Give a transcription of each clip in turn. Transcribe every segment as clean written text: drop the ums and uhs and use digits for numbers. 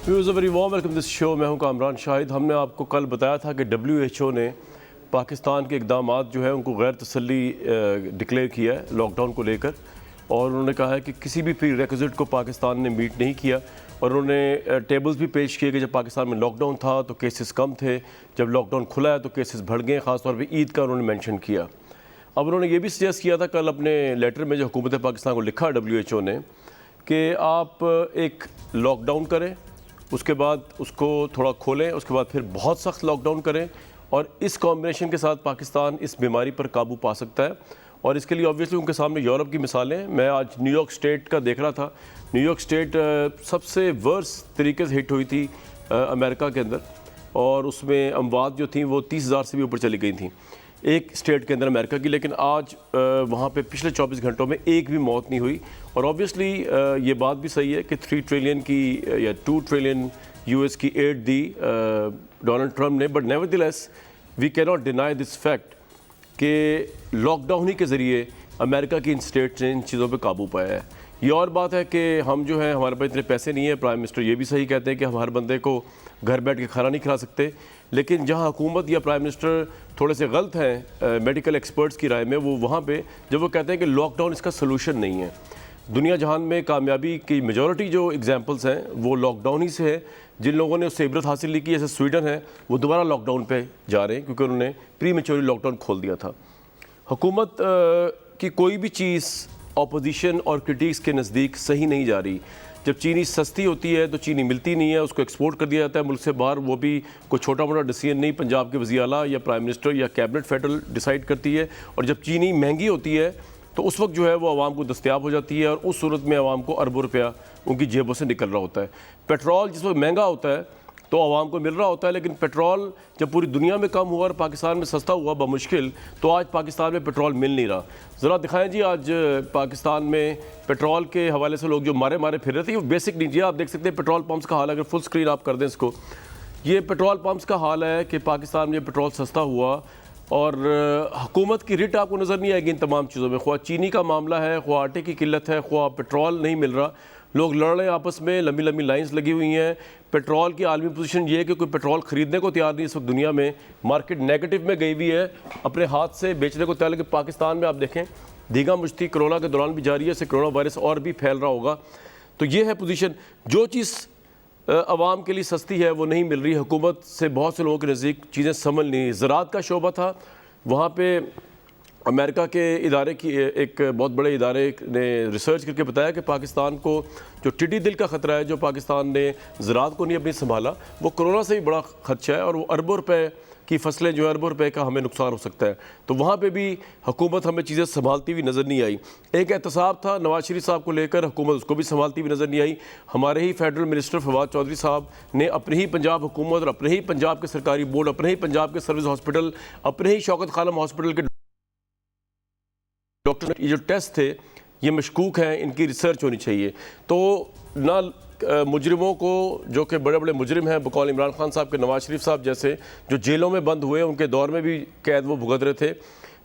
Viewers, very warm welcome this show. मैं हूं कामरान शाहिद। हमने आपको कल बताया था कि WHO ने पाकिस्तान के इक़दामात जो है उनको गैर तसल्ली डिक्लेयर किया है लॉकडाउन को लेकर, और उन्होंने कहा है कि किसी भी प्री रेक्विजिट को पाकिस्तान ने मीट नहीं किया। और उन्होंने टेबल्स भी पेश किए कि जब पाकिस्तान में लॉकडाउन था तो केसेस कम थे, जब लॉकडाउन खुला है तो केसेस बढ़ गए। ख़ासतौर पर ईद का उन्होंने मैंशन किया। अब उन्होंने ये भी सजेस्ट किया था कल अपने लेटर में जो हुकूमत पाकिस्तान को लिखा WHO ने कि आप एक लॉकडाउन करें, उसके बाद उसको थोड़ा खोलें, उसके बाद फिर बहुत सख्त लॉकडाउन करें, और इस कॉम्बिनेशन के साथ पाकिस्तान इस बीमारी पर काबू पा सकता है। और इसके लिए ऑब्वियसली उनके सामने यूरोप की मिसालें। मैं आज न्यूयॉर्क स्टेट का देख रहा था। न्यूयॉर्क स्टेट सबसे वर्स तरीके से हिट हुई थी अमेरिका के अंदर, और उसमें अमवात जो थी वो 30,000 से भी ऊपर चली गई थी एक स्टेट के अंदर अमेरिका की। लेकिन आज वहाँ पे पिछले 24 घंटों में एक भी मौत नहीं हुई। और ऑब्वियसली ये बात भी सही है कि 3 ट्रिलियन की या 2 ट्रिलियन US की एड दी डोनाल्ड ट्रंप ने, but nevertheless we can not deny this fact कि लॉकडाउन ही के ज़रिए अमेरिका की इन स्टेट्स ने इन चीज़ों पे काबू पाया है। ये और बात है कि हम जो है हमारे पास इतने पैसे नहीं है। प्राइम मिनिस्टर ये भी सही कहते हैं कि हम हर बंदे को घर बैठ के खाना नहीं खिला सकते। लेकिन जहां हुकूमत या प्राइम मिनिस्टर थोड़े से गलत हैं मेडिकल एक्सपर्ट्स की राय में, वो वहाँ पे जब वो कहते हैं कि लॉकडाउन इसका सलूशन नहीं है। दुनिया जहान में कामयाबी की मेजॉरिटी जो एग्जांपल्स हैं वो लॉकडाउन ही से है। जिन लोगों ने उससे इबरत हासिल नहीं की, जैसे स्वीडन है, वो दोबारा लॉकडाउन पे जा रहे हैं क्योंकि उन्होंने प्री मैच्योर लॉकडाउन खोल दिया था। हुकूमत की कोई भी चीज़ ऑपोजिशन और क्रिटिक्स के नज़दीक सही नहीं जा रही। जब चीनी सस्ती होती है तो चीनी मिलती नहीं है, उसको एक्सपोर्ट कर दिया जाता है मुल्क से बाहर। वो भी कोई छोटा मोटा डिसीजन नहीं पंजाब के वज़ीर आला या प्राइम मिनिस्टर या कैबिनेट फेडरल डिसाइड करती है। और जब चीनी महंगी होती है तो उस वक्त जो है वो आवाम को दस्तयाब हो जाती है, और उस सूरत में आवाम को अरबों रुपया उनकी जेबों से निकल रहा होता है। पेट्रोल जिस वक्त महंगा होता है तो आवाम को मिल रहा होता है, लेकिन पेट्रोल जब पूरी दुनिया में कम हुआ और पाकिस्तान में सस्ता हुआ बमुश्किल, तो आज पाकिस्तान में पेट्रोल मिल नहीं रहा। ज़रा दिखाएं जी आज पाकिस्तान में पेट्रोल के हवाले से लोग जो मारे फिर रहे थे। वो बेसिक नहीं जी, आप देख सकते हैं पेट्रोल पंप्स का हाल। अगर फुल स्क्रीन आप कर दें इसको, ये पेट्रोल पंप्स का हाल है कि पाकिस्तान में पेट्रोल सस्ता हुआ, और हुकूमत की रिट आपको नज़र नहीं आएगी इन तमाम चीज़ों में। ख्वाह चीनी का मामला है, ख्वाह आटे की किल्लत है, ख्वाह पेट्रोल नहीं मिल रहा, लोग लड़ रहे हैं आपस में, लंबी लंबी लाइंस लगी हुई हैं। पेट्रोल की आलमी पोजीशन ये है कि कोई पेट्रोल ख़रीदने को तैयार नहीं इस वक्त दुनिया में। मार्केट नेगेटिव में गई हुई है, अपने हाथ से बेचने को तैयार। लेकिन पाकिस्तान में आप देखें दीगा मुश्ती कोरोना के दौरान भी जारी है, इससे कोरोना वायरस और भी फैल रहा होगा। तो ये है पोजीशन। जो चीज़ आवाम के लिए सस्ती है वो नहीं मिल रही। हुकूमत से बहुत से लोगों के नज़दीक चीज़ें समझ नहीं। ज़राअत का शोबा था, वहाँ पे अमेरिका के इदारे की एक बहुत बड़े इदारे ने रिसर्च करके बताया कि पाकिस्तान को जो टिड्डी दिल का ख़तरा है, जो पाकिस्तान ने ज़राअत को नहीं अपनी संभाला, वो कोरोना से भी बड़ा खदशा है, और वो अरबों रुपए की फसलें जो है अरबों रुपए का हमें नुकसान हो सकता है। तो वहाँ पे भी हुकूमत हमें चीज़ें संभालती हुई नज़र नहीं आई। एक एहतसाब था नवाज शरीफ साहब को लेकर, हुकूमत उसको भी संभालती हुई नज़र नहीं आई। हमारे ही फेडरल मिनिस्टर फवाद चौधरी साहब ने अपने ही पंजाब हुकूमत और अपने ही पंजाब के सरकारी बोर्ड, अपने ही पंजाब के सर्विस हॉस्पिटल, अपने ही शौकत खानम हॉस्पिटल के डॉक्टर, ये जो टेस्ट थे ये मशकूक हैं, इनकी रिसर्च होनी चाहिए। तो ना मुजरिमों को, जो कि बड़े बड़े मुजरिम हैं बकौल इमरान खान साहब के, नवाज शरीफ साहब जैसे जो जेलों में बंद हुए, उनके दौर में भी कैद वो भुगत रहे थे,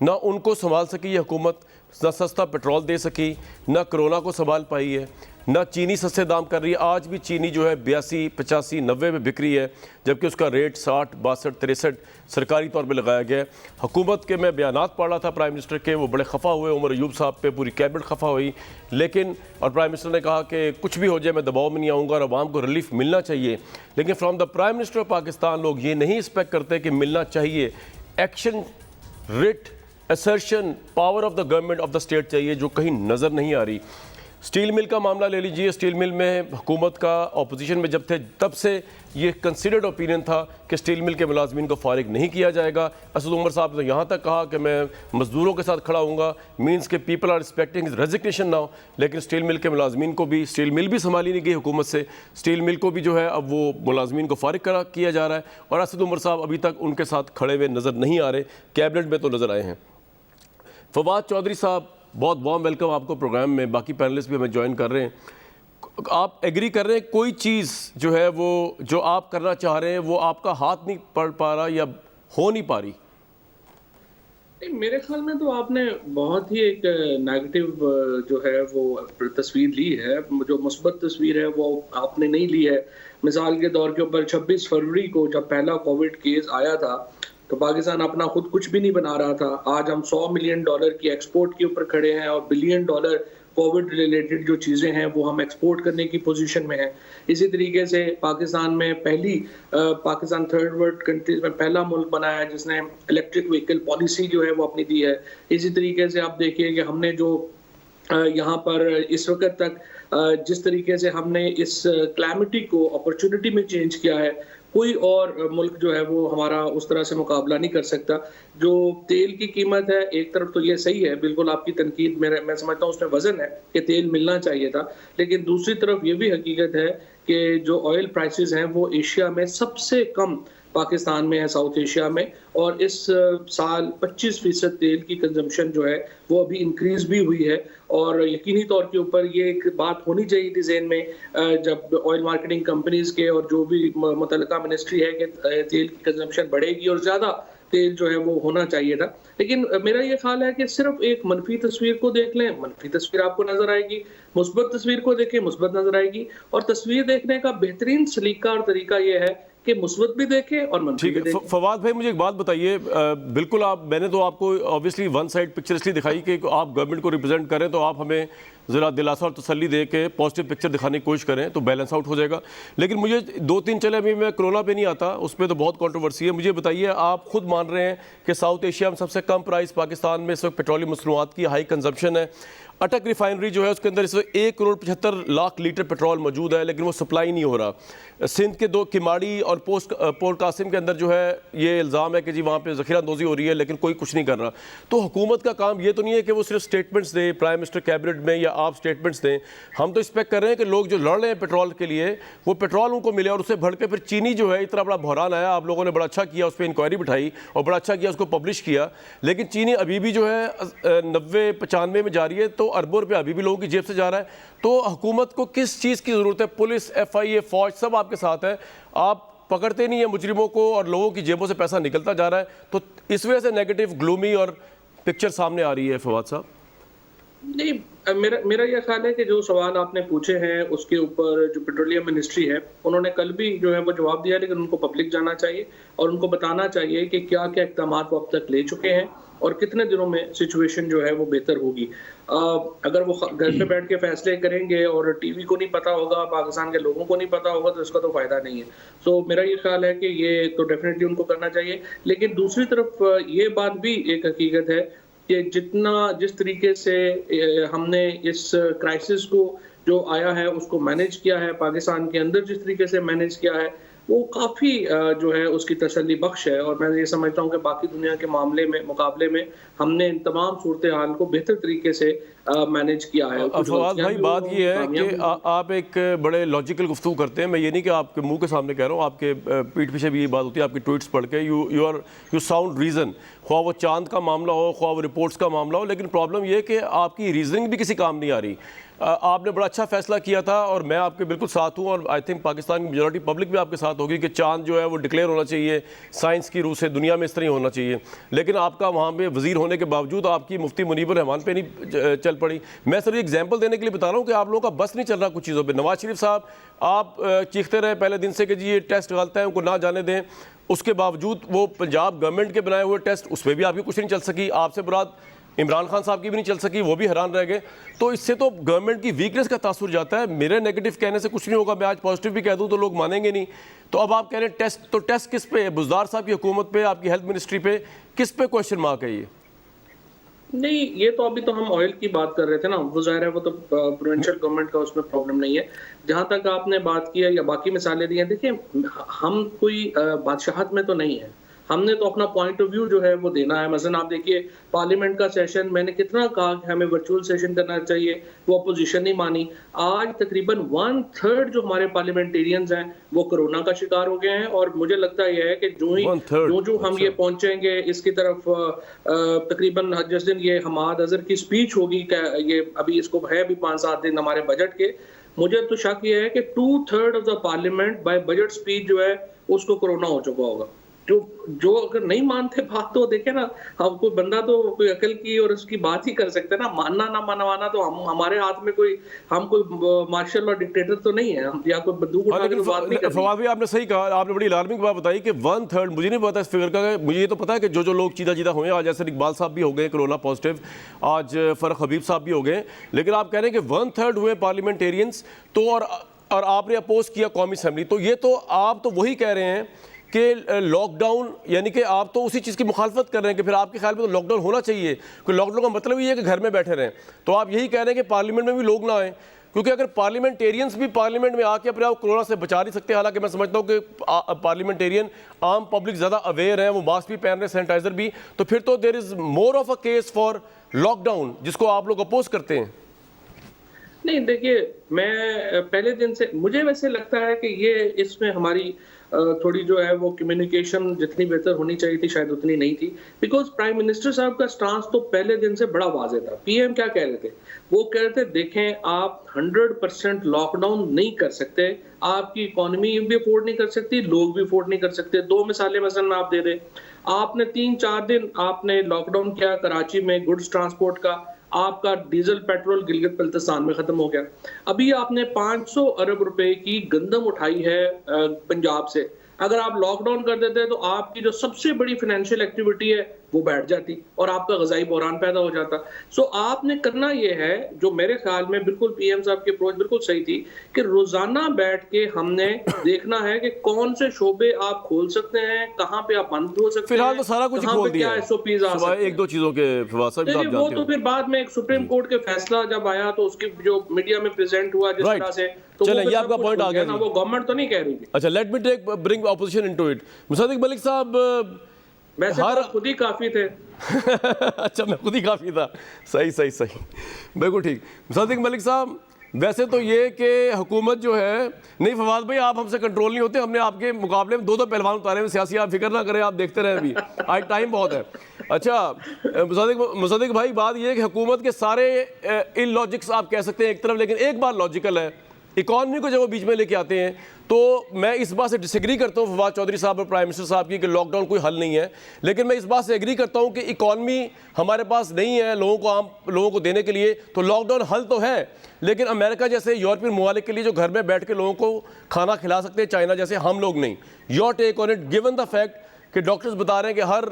ना उनको संभाल सकी ये हुकूमत, ना सस्ता पेट्रोल दे सकी, ना कोरोना को संभाल पाई है, ना चीनी सस्ते दाम कर रही है। आज भी चीनी जो है 82, 85, 90 में बिक रही है, जबकि उसका रेट 60, 62, 63 सरकारी तौर पे लगाया गया है। हुकूमत के मैं बयानात पढ़ रहा था प्राइम मिनिस्टर के, वो बड़े खफा हुए, उमर अयूब साहब पे पूरी कैबिनेट खफा हुई। लेकिन और प्राइम मिनिस्टर ने कहा कि कुछ भी हो जाए मैं दबाव में नहीं आऊँगा और आवाम को रिलीफ मिलना चाहिए। लेकिन from the prime minister of Pakistan लोग ये नहीं एक्सपेक्ट करते कि मिलना चाहिए। Action, writ, assertion, power of the government of the state चाहिए, जो कहीं नज़र नहीं आ रही। स्टील मिल का मामला ले लीजिए। स्टील मिल में हुकूमत का ऑपोजिशन में जब थे तब से ये कंसिडर्ड ओपिनियन था कि स्टील मिल के मुलाजमीन को फारिग नहीं किया जाएगा। असद उमर साहब ने यहाँ तक कहा कि मैं मजदूरों के साथ खड़ा हूँगा, मीन्स के people are expecting resignation now. लेकिन स्टील मिल के मुलाजमीन को भी, स्टील मिल भी संभाली नहीं गई हुकूमत से, स्टील मिल को भी जो है अब वो मुलाजमीन को फारिग किया जा रहा है, और असद उमर साहब अभी तक उनके साथ खड़े हुए नज़र नहीं आ रहे। कैबिनेट में तो नज़र आए हैं। फवाद चौधरी साहब, बहुत वार्म वेलकम आपको प्रोग्राम में। बाकी पैनलिस्ट भी हमें ज्वाइन कर रहे हैं। आप एग्री कर रहे हैं कोई चीज़ जो है वो जो आप करना चाह रहे हैं वो आपका हाथ नहीं पड़ पा रहा या हो नहीं पा रही? नहीं, मेरे ख्याल में तो आपने बहुत ही एक नेगेटिव जो है वो तस्वीर ली है। जो मुस्बत तस्वीर है वो आपने नहीं ली है। मिसाल के तौर के ऊपर 26 फरवरी को जब पहला कोविड केस आया था, तो पाकिस्तान अपना खुद कुछ भी नहीं बना रहा था। आज हम $100 मिलियन की एक्सपोर्ट के ऊपर खड़े हैं और बिलियन डॉलर कोविड रिलेटेड जो चीज़ें हैं वो हम एक्सपोर्ट करने की पोजीशन में हैं। इसी तरीके से पाकिस्तान में पाकिस्तान थर्ड वर्ल्ड कंट्रीज में पहला मुल्क बना है जिसने इलेक्ट्रिक व्हीकल पॉलिसी जो है वो अपनी दी है। इसी तरीके से आप देखिए कि हमने जो यहाँ पर इस वक़्त तक जिस तरीके से हमने इस कैलेमिटी को अपॉर्च्युनिटी में चेंज किया है, कोई और मुल्क जो है वो हमारा उस तरह से मुकाबला नहीं कर सकता। जो तेल की कीमत है, एक तरफ तो ये सही है, बिल्कुल आपकी तनकीद मैं समझता हूँ उसमें वज़न है कि तेल मिलना चाहिए था। लेकिन दूसरी तरफ ये भी हकीकत है कि जो ऑयल प्राइसेज़ हैं वो एशिया में सबसे कम पाकिस्तान में है, साउथ एशिया में, और इस साल 25% तेल की कंजम्पशन जो है वो अभी इंक्रीज़ भी हुई है। और यकीनी तौर के ऊपर ये एक बात होनी चाहिए थी ज़हन में जब ऑयल मार्केटिंग कंपनीज़ के और जो भी मुतल्लिका मिनिस्ट्री है कि तेल की कंजम्पशन बढ़ेगी और ज़्यादा तेल जो है वो होना चाहिए था। लेकिन मेरा ये ख़्याल है कि सिर्फ़ एक मनफ़ी तस्वीर को देख लें, मनफ़ी तस्वीर आपको नज़र आएगी, मुस्बत तस्वीर को देखें, मुस्बत नज़र आएगी। और तस्वीर देखने का बेहतरीन सलीका और तरीका ये है कि मुस्बत भी देखें और मनफ़ी ठीक भी है। देखें। फवाद भाई, मुझे एक बात बताइए, बिल्कुल मैंने तो आपको ऑब्वियसली वन साइड पिक्चर इसलिए दिखाई कि आप गवर्नमेंट को रिप्रेजेंट करें, तो आप हमें ज़रा दिलासा और तसल्ली दे के पॉजिटिव पिक्चर दिखाने की कोशिश करें तो बैलेंस आउट हो जाएगा। लेकिन मुझे दो तीन चले, अभी मैं कोरोना पे नहीं आता, उस पर तो बहुत कंट्रोवर्सी है। मुझे बताइए, आप खुद मान रहे हैं कि साउथ एशिया में सबसे कम प्राइस पाकिस्तान में इस वक्त पेट्रोलियम मसनूआत की हाई कंजम्पशन है। अटक रिफाइनरी जो है उसके अंदर इस वक्त 1,75,00,000 लीटर पेट्रोल मौजूद है, लेकिन वो सप्लाई नहीं हो रहा। सिंध के 2 किमाड़ी और पोर्ट कासिम के अंदर जो है ये इल्ज़ाम है कि जी वहाँ पे ज़ख़ीरा अंदोज़ी हो रही है, लेकिन कोई कुछ नहीं कर रहा। तो हुकूमत का काम ये तो नहीं है कि वो सिर्फ स्टेटमेंट्स दें, प्राइम मिनिस्टर कैबिनेट में, या आप स्टेटमेंट्स दें। हम तो एक्सपेक्ट कर रहे हैं कि लोग जो लड़ रहे हैं पेट्रोल के लिए, वो पेट्रोल उनको मिले। और उससे बढ़ के फिर चीनी जो है, इतना बड़ा बहरान आया, आप लोगों ने बड़ा अच्छा किया, उस पर इंक्वायरी बिठाई और बड़ा अच्छा किया, उसको पब्लिश किया। लेकिन चीनी अभी भी जो है 90-95 में जा रही है, तो अरबों रुपया अभी भी लोगों की जेब से जा रहा है। तो हुकूमत को किस चीज़ की ज़रूरत है? पुलिस, FIA, फौज सब आपके साथ है, आप पकड़ते नहीं है मुजरिमों को और लोगों की जेबों से पैसा निकलता जा रहा है। तो इस वजह से नेगेटिव ग्लूमी और पिक्चर सामने आ रही है फवाद साहब। नहीं, मेरा मेरा ये ख्याल है कि जो सवाल आपने पूछे हैं उसके ऊपर जो पेट्रोलियम मिनिस्ट्री है उन्होंने कल भी जो है वो जवाब दिया, लेकिन उनको पब्लिक जाना चाहिए और उनको बताना चाहिए कि क्या क्या इक़दाम वो अब तक ले चुके हैं और कितने दिनों में सिचुएशन जो है वो बेहतर होगी। अगर वो घर पे बैठ के फैसले करेंगे और टीवी को नहीं पता होगा, पाकिस्तान के लोगों को नहीं पता होगा, तो इसका तो फ़ायदा नहीं है। तो मेरा ये ख्याल है कि ये तो डेफिनेटली उनको करना चाहिए। लेकिन दूसरी तरफ ये बात भी एक हकीकत है कि जिस तरीके से हमने इस क्राइसिस को जो आया है उसको मैनेज किया है, पाकिस्तान के अंदर जिस तरीके से मैनेज किया है, वो काफ़ी जो है उसकी तसल्ली बख्श है। और मैं ये समझता हूँ कि बाकी दुनिया के मुकाबले में हमने इन तमाम सूरत हाल को बेहतर तरीके से मैनेज किया है। फवाद भाई, बात ये है कि आप एक बड़े लॉजिकल गुफ्तगू करते हैं। मैं ये नहीं कि आपके मुंह के सामने कह रहा हूँ, आपके पीठ पीछे भी ये बात होती है, आपकी ट्वीट्स पढ़ के यू साउंड रीज़न। ख्वाह वो चांद का मामला हो, ख्वाह वो रिपोर्ट्स का मामला हो, लेकिन प्रॉब्लम ये है कि आपकी रीजनिंग भी किसी काम नहीं आ रही। आपने बड़ा अच्छा फैसला किया था और मैं आपके बिल्कुल साथ हूँ, और आई थिंक पाकिस्तान की मेजॉरिटी पब्लिक भी आपके साथ होगी कि चांद जो है वो डिक्लेयर होना चाहिए साइंस की रूह से, दुनिया में इस तरह होना चाहिए। लेकिन आपका वहाँ पे वज़ीर होने के बावजूद आपकी मुफ्ती मुनीबर रहमान पे नहीं चल पड़ी। मैं सिर्फ एग्जाम्पल देने के लिए बता रहा हूँ कि आप लोगों का बस नहीं चल रहा कुछ चीज़ों पर। नवाज शरीफ साहब, आप चीखते रहे पहले दिन से कि जी ये टेस्ट गलत है, उनको ना जाने दें। उसके बावजूद वो पंजाब गवर्नमेंट के बनाए हुए टेस्ट, उस पर भी आपकी कुछ नहीं चल सकी। आपसे मुराद इमरान खान साहब की भी नहीं चल सकी, वो भी हैरान रह गए। तो इससे तो गवर्नमेंट की वीकनेस का तासुर जाता है। मेरे नेगेटिव कहने से कुछ नहीं होगा, मैं आज पॉजिटिव भी कह दूं तो लोग मानेंगे नहीं। तो अब आप कह रहे हैं टेस्ट, तो टेस्ट किस पे है? बुज़दार साहब की हुकूमत पे, आपकी हेल्थ मिनिस्ट्री पे, किस पे क्वेश्चन मार्क है ये? नहीं, ये तो अभी तो हम ऑयल की बात कर रहे थे ना, वो ज़ाहिर है वो तो प्रोविंशियल गवर्नमेंट का उसमें प्रॉब्लम नहीं है। जहाँ तक आपने बात की है या बाकी मिसालें दी हैं, देखिए हम कोई बादशाहत में तो नहीं है। हमने तो अपना पॉइंट ऑफ व्यू जो है वो देना है। मसलन आप देखिए पार्लियामेंट का सेशन, मैंने कितना कहा कि हमें वर्चुअल सेशन करना चाहिए, वो अपोजिशन नहीं मानी। आज तकरीबन 1/3 जो हमारे पार्लियामेंटेरियंस हैं वो कोरोना का शिकार हो गए हैं। और मुझे लगता है कि जो हम ये पहुंचेंगे इसकी तरफ, तकरीबन जिस दिन ये हमाद अजहर की स्पीच होगी, ये अभी इसको है अभी 5-7 दिन हमारे बजट के, मुझे तो शक ये है कि 2/3 of the parliament by budget speech जो है उसको कोरोना हो चुका होगा। जो अगर नहीं मानते बात तो देखे ना, अब कोई बंदा तो कोई अकल की और उसकी बात ही कर सकते हैं ना, मानना ना मनवाना तो हमारे हाथ में कोई, हम कोई मार्शल और डिक्टेटर तो नहीं है, हम या कोई बंदूक उठा के तो बात नहीं करनी। फवाद भाई आपने सही कहा, आपने बड़ी अलार्मिंग बात बताई कि 1/3, मुझे नहीं पता इस फिगर का, मुझे ये तो पता है कि जो लोग चीदा हुए, आज जैसे इकबाल साहब भी हो गए कोरोना पॉजिटिव, आज फरख हबीब साहब भी हो गए, लेकिन आप कह रहे हैं कि 1/3 हुए पार्लियामेंटेरियंस, तो और आपने अपोज किया कौमी असेंबली, तो ये तो आप तो वही कह रहे हैं कि लॉकडाउन, यानी कि आप तो उसी चीज़ की मुखालफत कर रहे हैं कि फिर आपके ख्याल में तो लॉकडाउन होना चाहिए, क्योंकि लॉकडाउन का मतलब ये है कि घर में बैठे रहें, तो आप यही कह रहे हैं कि पार्लियामेंट में भी लोग ना आए, क्योंकि अगर पार्लियामेंटेरियंस भी पार्लियामेंट में आके अपने आप कोरोना से बचा नहीं सकते, हालांकि मैं समझता हूँ कि पार्लियामेंटेरियन आम पब्लिक ज़्यादा अवेयर है, वो मास्क भी पहन रहे हैं, सैनिटाइजर भी, तो फिर तो there is more of a case for lockdown, जिसको आप लोग अपोज करते हैं। नहीं देखिए, मैं पहले दिन से मुझे वैसे लगता है कि ये इसमें हमारी थोड़ी जो है वो कम्युनिकेशन जितनी बेहतर होनी चाहिए थी शायद उतनी नहीं थी, बिकॉज प्राइम मिनिस्टर साहब का स्टांस तो पहले दिन से बड़ा वाज़ेह था। पीएम क्या कह रहे थे, वो कह रहे थे देखें आप 100% लॉकडाउन नहीं कर सकते, आपकी इकोनॉमी भी अफोर्ड नहीं कर सकती, लोग भी अफोर्ड नहीं कर सकते। 2 मिसालें मसलन आप दे दें, आपने 3-4 दिन आपने लॉकडाउन किया कराची में गुड्स ट्रांसपोर्ट का, आपका डीजल पेट्रोल गिलगित बल्तिस्तान में खत्म हो गया। अभी आपने 500 अरब रुपए की गंदम उठाई है पंजाब से, अगर आप लॉकडाउन कर देते तो आपकी जो सबसे बड़ी फाइनेंशियल एक्टिविटी है वो बैठ जाती और आपका ग़ज़ाई बहरान पैदा हो जाता। सो आपने करना ये है, जो मेरे ख्याल में बिल्कुल पीएम साहब की अप्रोच बिल्कुल सही थी, कि रोजाना बैठ के हमने देखना है कि कौन से शोबे आप खोल सकते हैं, कहाँ पे आप बंद हो सकते हैं। फिलहाल तो सारा कुछ खोल दिया है, एसओपीज आ सकते हैं। एक दो चीज़ों के फवाद साहब आप वो जानते तो हो। फिर बाद में एक सुप्रीम कोर्ट के फैसला जब आया तो उसकी जो मीडिया में प्रेजेंट हुआ जिस तरह से, तो चलें, वो ये आपका पॉइंट आ गया ना, वो गवर्नमेंट तो नहीं कह रही थी। अच्छा, let me take bring opposition into it. Musaddiq Malik साहब, वैसे तो खुद ही काफी थे। अच्छा, मैं खुद ही काफी था, सही, बिल्कुल ठीक। मुसद्दिक मलिक साहब, वैसे तो ये कि हुकूमत जो है, नहीं फवाद भाई आप हमसे कंट्रोल नहीं होते, हमने आपके मुकाबले में 2 पहलवान उतारे हैं सियासी, आप फिक्र ना करें, आप देखते रहें, अभी आज टाइम बहुत है। अच्छा मुसद्दिक भाई, बात ये है कि हुकूमत के सारे इलॉजिक्स आप कह सकते हैं एक तरफ, लेकिन एक बात लॉजिकल है, इकॉनमी को जब वो बीच में लेके आते हैं, तो मैं इस बात से डिसएग्री करता हूँ फवाद चौधरी साहब और प्राइम मिनिस्टर साहब की कि लॉकडाउन कोई हल नहीं है, लेकिन मैं इस बात से एग्री करता हूँ कि इकॉनमी हमारे पास नहीं है लोगों को देने के लिए, तो लॉकडाउन हल तो है, लेकिन अमेरिका जैसे यूरोपियन ममालिक के लिए जो घर में बैठ के लोगों को खाना खिला सकते हैं, चाइना जैसे, हम लोग नहीं। Your take on it, given the fact कि डॉक्टर्स बता रहे हैं कि हर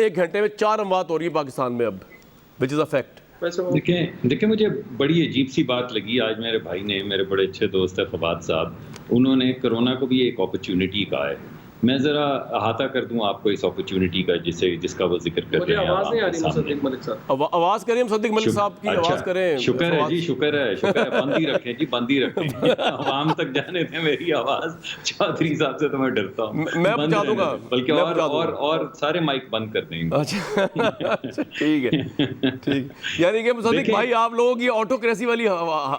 1 घंटे में 4 अमवात हो रही है पाकिस्तान में अब, विच इज़ अ फैक्ट। देखिए मुझे बड़ी अजीब सी बात लगी आज, मेरे भाई ने, मेरे बड़े अच्छे दोस्त है फवाद साहब, उन्होंने कोरोना को भी एक अपॉर्चुनिटी कहा है। मैं ज़रा अहाता कर दूं आपको इस अपॉर्चुनिटी का जिसका वो जिक्र कर रहे हैं। आवाज़ नहीं आ रही मुसद्दिक मलिक साहब, आवाज़ करें मुसद्दिक मलिक साहब की, आवाज़ करें। शुक्र है जी, शुक्र है, बंद ही रखें जी, बंद ही रखें। आवाम तक जाने दें मेरी आवाज़, चौधरी साहब से तो मैं डरता हूँ, मैं बचा दूंगा, बल्कि और सारे माइक बंद कर देंगे। अच्छा ठीक है, यानी कि मुसद्दिक भाई आप लोगों की ऑटोक्रेसी वाली,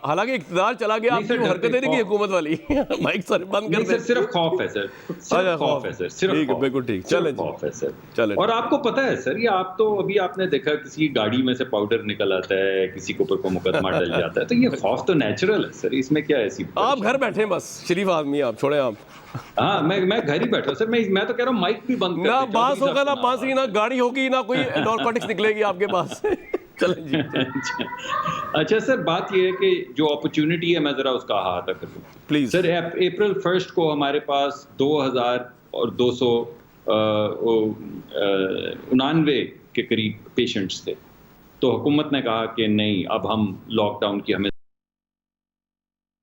हालांकि इक़्तिदार चला गया, आपकी हरकतें नहीं की हुकूमत वाली, माइक सारे बंद कर दें। सिर्फ खौफ है सर, सिर्फ खौफ है सर, सिर्फ बिल्कुल ठीक, चलें खौफ है सर। और आपको पता है सर, ये आप तो अभी आपने देखा किसी गाड़ी में से पाउडर निकल आता है, किसी के ऊपर को मुकदमा डल जाता है, तो ये खौफ तो नेचुरल है सर, इसमें क्या ऐसी, आप घर बैठे बस, शरीफ आदमी आप, छोड़े आप। हाँ, मैं घर ही बैठा सर, मैं तो कह रहा हूँ माइक भी बंद कर, ना बांस होगा, ना बांसी, ना गाड़ी होगी, ना कोई नॉर्कोटिक्स निकलेगी आपके पास। चलें जी। अच्छा सर, बात ये है कि जो अपॉर्चुनिटी है, मैं जरा उसका अहाता कर दूं प्लीज सर। अप्रैल 1 को हमारे पास 2299 के करीब पेशेंट्स थे, तो हुकूमत ने कहा कि नहीं, अब हम लॉकडाउन की हमें,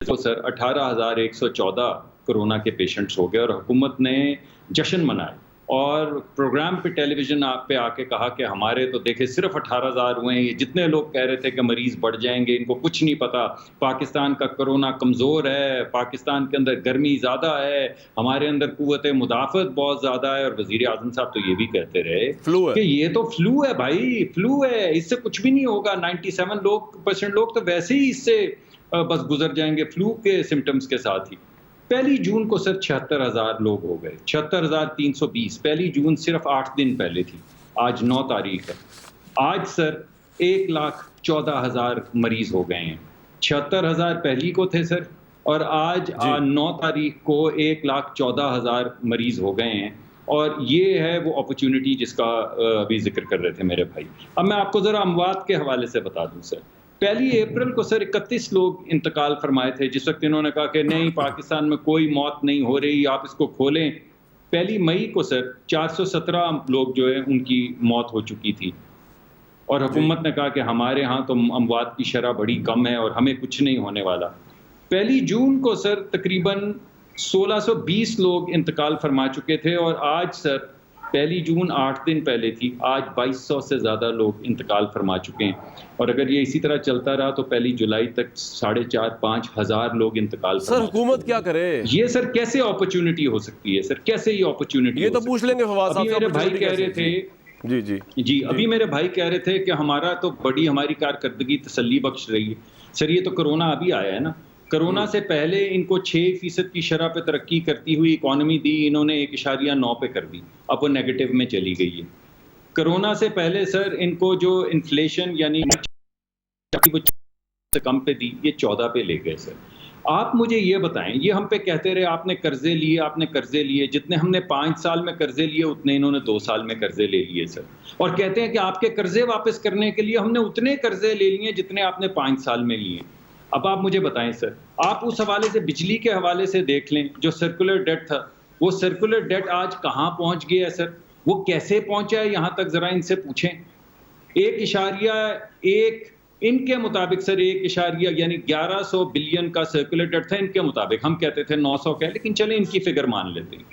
तो सर 18,114 कोरोना के पेशेंट्स हो गए और हुकूमत ने जश्न मनाया और प्रोग्राम पे टेलीविजन पे आके कहा कि हमारे तो देखे सिर्फ 18,000 हुए हैं। ये जितने लोग कह रहे थे कि मरीज बढ़ जाएंगे, इनको कुछ नहीं पता, पाकिस्तान का कोरोना कमज़ोर है, पाकिस्तान के अंदर गर्मी ज़्यादा है, हमारे अंदर कुव्वत मुदाफ़त बहुत ज़्यादा है। और वज़ीर आज़म साहब तो ये भी कहते रहे कि ये तो फ्लू है भाई, फ्लू है, इससे कुछ भी नहीं होगा, 97% लोग तो वैसे ही इससे बस गुजर जाएंगे फ्लू के सिम्टम्स के साथ ही। 1 जून को सर 76,000 लोग हो गए, 76,320। 1 जून सिर्फ 8 दिन पहले थी, आज 9 तारीख है। आज सर 1,14,000 मरीज हो गए हैं। 76,000 पहली को थे सर, और आज 9 तारीख को 1,14,000 मरीज हो गए हैं। और ये है वो अपॉर्चुनिटी जिसका अभी जिक्र कर रहे थे मेरे भाई। अब मैं आपको ज़रा अमवात के हवाले से बता दूं सर। 1 अप्रैल को सर 31 लोग इंतकाल फरमाए थे, जिस वक्त इन्होंने कहा कि नहीं पाकिस्तान में कोई मौत नहीं हो रही, आप इसको खोलें। 1 मई को सर 417 लोग जो है उनकी मौत हो चुकी थी और हुकूमत ने कहा कि हमारे यहाँ तो अमवात की शरह बड़ी कम है और हमें कुछ नहीं होने वाला। 1 जून को सर तकरीबन 1620 लोग इंतकाल फरमा चुके थे और आज सर 1 जून 8 दिन पहले थी, आज 2200 से ज़्यादा लोग इंतकाल फरमा चुके हैं और अगर ये इसी तरह चलता रहा तो 1 जुलाई तक 4,500-5 हज़ार लोग इंतकाल फरमा सर हुकूमत क्या करे? ये सर कैसे अपॉर्चुनिटी हो सकती है सर, कैसे ये अपॉर्चुनिटी? ये तो पूछ लेंगे फवाद साहब। मेरे भाई कह रहे थे जी अभी मेरे भाई कह रहे थे कि हमारा तो बड़ी हमारी कारकर्दगी तसल्ली बख्श रही है। सर ये तो कोरोना अभी आया है ना, कोरोना से पहले इनको 6% की शरह पे तरक्की करती हुई इकॉनमी दी, इन्होंने 1.9 पे कर दी, अब वो नेगेटिव में चली गई है। कोरोना से पहले सर इनको जो इन्फ्लेशन यानी वो से कम पे दी, ये 14 पे ले गए सर। आप मुझे ये बताएं, ये हम पे कहते रहे आपने कर्जे लिए, आपने कर्जे लिए, जितने हमने 5 साल में कर्जे लिए उतने इन्होंने 2 साल में कर्जे ले लिए सर, और कहते हैं कि आपके कर्जे वापस करने के लिए हमने उतने कर्जे ले लिए जितने आपने 5 साल में लिए। अब आप मुझे बताएं सर, आप उस हवाले से बिजली के हवाले से देख लें, जो सर्कुलर डेट था वो सर्कुलर डेट आज कहाँ पहुँच गया है सर, वो कैसे पहुँचा है यहाँ तक, ज़रा इनसे पूछें। 1.1 इनके मुताबिक सर 1 यानी 1100 बिलियन का सर्कुलर डेट था इनके मुताबिक, हम कहते थे 900 का है, लेकिन चले इनकी फिगर मान लेते हैं।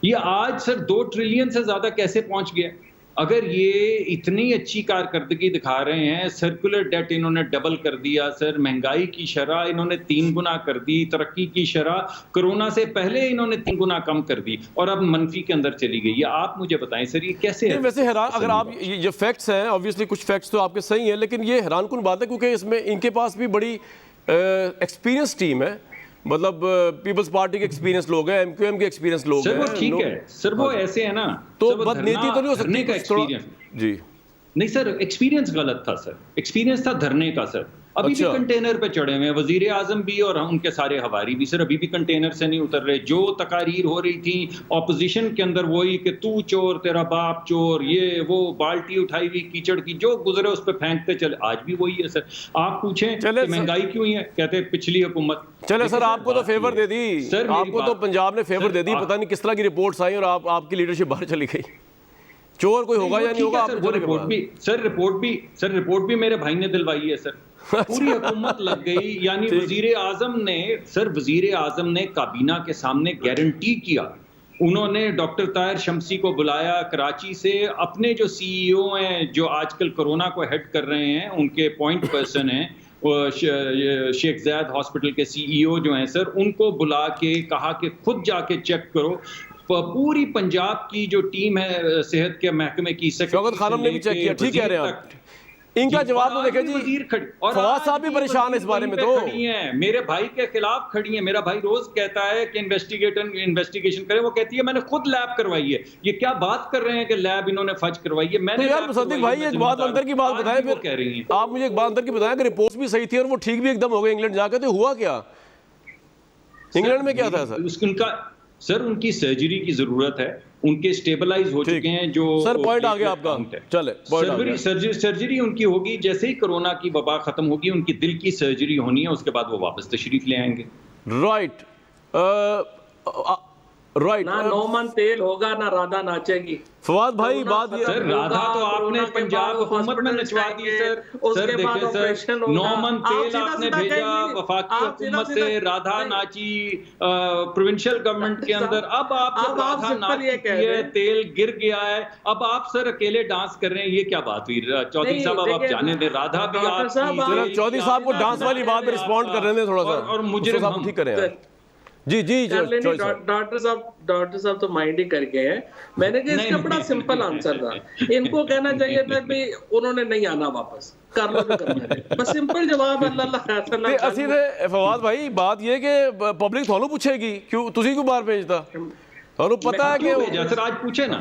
ये आज सर 2 ट्रिलियन से ज़्यादा कैसे पहुँच गया? अगर ये इतनी अच्छी कारकर्दगी दिखा रहे हैं, सर्कुलर डेट इन्होंने डबल कर दिया सर, महंगाई की शरह इन्होंने 3 गुना कर दी, तरक्की की शरह कोरोना से पहले इन्होंने 3 गुना कम कर दी और अब मनफी के अंदर चली गई है। आप मुझे बताएं सर ये कैसे है? वैसे हैरान, अगर आप ये फैक्ट्स हैं, ऑब्वियसली कुछ फैक्ट्स तो आपके सही हैं, लेकिन ये हैरानकुन बात है क्योंकि इसमें इनके पास भी बड़ी एक्सपीरियंस टीम है, मतलब पीपल्स पार्टी के एक्सपीरियंस लोग हैं, एमक्यूएम के एक्सपीरियंस लोग हैं। सर वो ठीक है सर, वो ऐसे है ना, तो बदनीति तो नहीं हो सकती का एक्सपीरियंस जी नहीं सर, एक्सपीरियंस गलत था सर, एक्सपीरियंस था धरने का सर। अभी भी कंटेनर पे चढ़े हुए हैं वजीर आजम भी और उनके सारे हवारी भी सर, अभी भी कंटेनर से नहीं उतर रहे। जो तकारीर हो रही थी ऑपोजिशन के अंदर वही कि तू चोर, तेरा बाप चोर, ये वो, बाल्टी उठाई हुई कीचड़ की, जो गुजरे उस पर फेंकते चले, आज भी वही है सर। आप पूछें कि महंगाई क्यों है, कहते हैं पिछली हुकूमत। चले सर आपको तो फेवर दे दी सर, आपको तो पंजाब ने फेवर दे दी, पता नहीं किस तरह की रिपोर्ट्स आई और आपकी लीडरशिप बाहर चली गई। चोर कोई होगा या नहीं होगा, रिपोर्ट भी मेरे भाई ने दिलवाई है सर। पूरी हुकूमत लग गई, यानी वजीर आजम ने काबीना के सामने गारंटी किया, उन्होंने डॉक्टर ताहिर शमसी को बुलाया कराची से, अपने जो सीईओ हैं जो आजकल कोरोना को हेड कर रहे हैं, उनके पॉइंट पर्सन हैं शेख ज़ायद हॉस्पिटल के सीईओ जो हैं सर, उनको बुला के कहा कि खुद जाके चेक करो। पूरी पंजाब की जो टीम है सेहत के महकमे की, शौकत खानम ने भी चेक किया, ठीक कह रहे हैं आप। इनका जवाब तो देखें जी, फवाद साहब भी परेशान है इस बारे में, तो खड़ी हैं मेरे भाई के खिलाफ खड़ी हैं। मेरा भाई रोज कहता है कि इन्वेस्टिगेशन करें, वो कहती है मैंने खुद लैब करवाई है। ये क्या बात कर रहे हैं कि लैब इन्होंने फर्ज करवाई है? मैंने यार मुसद्दिक भाई एक बात अंदर की बात बताएं, फिर कह रही हैं आप मुझे एक बात अंदर की बताएं कि रिपोर्ट्स भी सही थी और वो ठीक भी एकदम हो गए इंग्लैंड जाकर, तो हुआ क्या इंग्लैंड में? क्या था सर? उनका सर उनकी सर्जरी की जरूरत है, उनके स्टेबलाइज हो चुके हैं। जो सर पॉइंट आ गया आपका, चले सर्जरी उनकी होगी, जैसे ही कोरोना की वबा खत्म होगी उनकी दिल की सर्जरी होनी है, उसके बाद वो वापस तशरीफ ले आएंगे। राइट ना 9 मन तेल होगा ना राधा नाचेगी। फवाद भाई बात ये सर, राधा तो आपने पंजाब हुकूमत में नचवा दी सर। सर देखें सर, 9 मन तेल आपने भेजा वफाकी हुकूमत से, राधा नाची प्रोविंशियल गवर्नमेंट के अंदर। अब आप राधा नाची है, तेल गिर गया है, अब आप सर अकेले डांस कर रहे हैं, ये क्या बात हुई? चौधरी साहब अब आप जाने दें, राधा भी आप, चौधरी साहब को डांस वाली बात में रिस्पॉन्ड कर रहे हैं थोड़ा सा, और मुझे ठीक करें जी डॉक्टर साहब तो माइंड ही करके हैं। मैंने कहा इसका बड़ा सिंपल आंसर था, इनको कहना चाहिए था कि उन्होंने नहीं आना वापस, कर लो जो करना है, बस सिंपल जवाब। अल्लाह असली फवाद भाई बात ये कि पब्लिक थानू पूछेगी क्यों, तुसी क्यों बाहर भेजता, थानू पता है कि सर आज पूछे ना,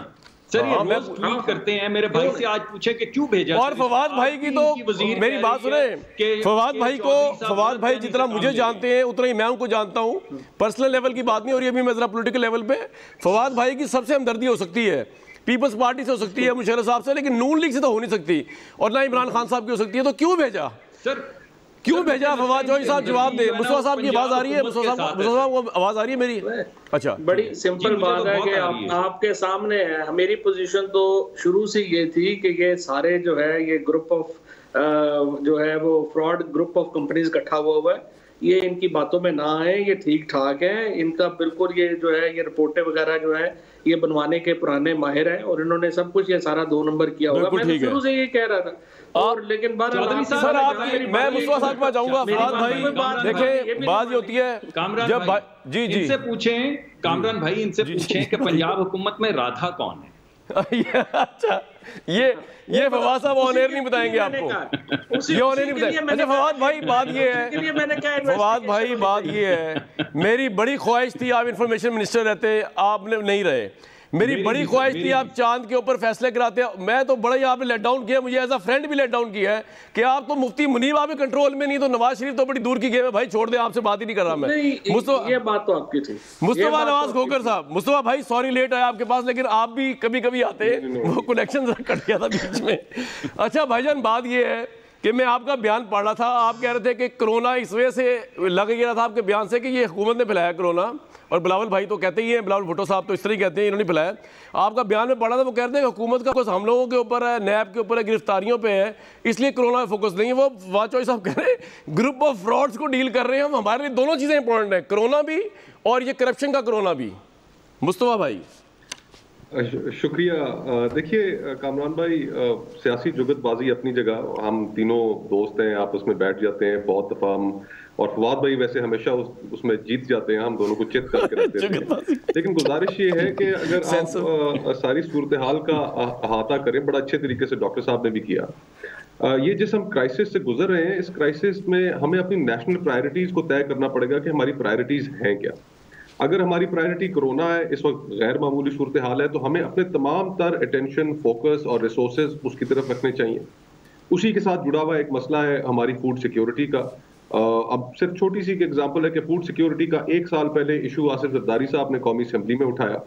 सर ये हाँ, मैं- रोज ट्वीट करते हैं। मेरे भाई से आज पूछे कि क्यों भेजा और सर, फवाद भाई की तो वजीर मेरी कह बात रही है सुने, कि- फवाद कि भाई को, चौधरी साहब फवाद गलत भाई फहमी जितना से मुझे काम ले जानते हैं उतना ही मैं उनको जानता हूँ। पर्सनल लेवल की बात नहीं हो रही अभी, मैं जरा पॉलिटिकल लेवल पे फवाद भाई की सबसे हमदर्दी हो सकती है पीपल्स पार्टी से, हो सकती है मुशर्रफ साहब से, लेकिन नून लीग से तो हो नहीं सकती, और ना इमरान खान साहब की हो सकती है। तो क्यों भेजा, सर क्यों भेजा फवाद चौधरी साहब? जवाब दे। मुस्तफा साहब की आवाज आ रही है? पंजाब मुस्तफा हुकूमत के साहब को आवाज आ रही है मेरी? अच्छा, बड़ी सिंपल मुझे तो बात है बहुत कि आ रही है। आपके सामने है। मेरी पोजीशन तो शुरू से ये थी कि ये सारे जो है ये ग्रुप ऑफ जो है वो फ्रॉड ग्रुप ऑफ कंपनीज इकट्ठा हुआ है, ये इनकी बातों में ना आए, ये ठीक ठाक है। इनका बिल्कुल ये जो है ये रिपोर्टें वगैरह जो है ये बनवाने के पुराने माहिर हैं, और इन्होंने सब कुछ ये सारा 2 नंबर किया होगा। बिल्कुल मैं तो ठीक है। शुरू से ये कह रहा था। और लेकिन चौधरी साहब, सर आप आपकी, मैं मुस्तफा साहब पर जाऊंगा। फवाद भाई देखें, बात ये होती है कामरान जब भाई, जी जी इनसे पूछें, कामरान भाई इनसे पूछें कि पंजाब हुकूमत में राधा कौन है? अच्छा, ये फवाद साहब ऑन एयर नहीं बताएंगे आपको, ये ऑन एयर नहीं बताएंगे। अच्छा फवाद भाई, बात ये है, फवाद भाई बात ये है, मेरी बड़ी ख्वाहिश थी आप इंफॉर्मेशन मिनिस्टर रहते, आपने नहीं रहे। मेरी बड़ी ख्वाहिश थी आप चांद के ऊपर फैसले कराते। मैं तो बड़ा ही आपने लेट डाउन किया, मुझे एज अ फ्रेंड भी लेट डाउन किया है कि आप तो मुफ्ती मुनीब आपके कंट्रोल में नहीं, तो नवाज शरीफ तो बड़ी दूर की गेम है भाई, छोड़ दे, आपसे बात ही नहीं कर रहा मैं। ये बात तो आपकी थी, मुस्तफा नवाज खोकर साहब, मुस्तफा भाई सॉरी लेट आया आपके पास, लेकिन आप भी कभी कभी आते, वो कनेक्शन जरा कट गया था बीच में। अच्छा भाईजान, बात ये है कि मैं आपका बयान पढ़ रहा था, आप कह रहे थे कि कोरोना इस वजह से लग गया था आपके बयान से कि ये हुकूमत ने फैलाया कोरोना, और बिलावल भाई तो कहते ही हैं, बिलावल भुट्टो साहब तो इस तरह ही कहते हैं इन्होंने फैलाया। आपका बयान में पढ़ा था, वो कहते हैं कि हुकूमत का कुछ हम लोगों के ऊपर है, नैब के ऊपर है, गिरफ्तारियों पे है, इसलिए कोरोना में फोकस नहीं है। वो फवाद चौधरी साहब कह रहे हैं ग्रुप ऑफ फ्रॉड्स को डील कर रहे हैं हम, हमारे लिए दोनों चीज़ें इंपॉर्टेंट है, कोरोना भी और ये करप्शन का कोरोना भी। मुस्तफा भाई शुक्रिया। देखिए कामरान भाई, सियासी जुगतबाजी अपनी जगह, हम तीनों दोस्त हैं, आपस में बैठ जाते हैं बहुत दफा हम, और फवाद भाई वैसे हमेशा उसमें जीत जाते हैं, हम दोनों को चित करके रखते हैं। लेकिन गुजारिश ये है कि अगर आप सारी सूरत हाल का अहाता करें, बड़ा अच्छे तरीके से डॉक्टर साहब ने भी किया। ये जिस हम क्राइसिस से गुजर रहे हैं, इस क्राइसिस में हमें अपनी नेशनल प्रायोरिटीज को तय करना पड़ेगा कि हमारी प्रायोरिटीज हैं क्या। अगर हमारी प्रायोरिटी कोरोना है, इस वक्त गैर मामूली सूरत हाल है, तो हमें अपने तमाम तर अटेंशन, फोकस और रिसोर्सेज उसकी तरफ रखने चाहिए। उसी के साथ जुड़ा हुआ एक मसला है हमारी फूड सिक्योरिटी का। अब सिर्फ छोटी सी एग्जांपल है कि फूड सिक्योरिटी का 1 साल पहले इशू आसिफ जरदारी साहब ने कौमी असेंबली में उठाया,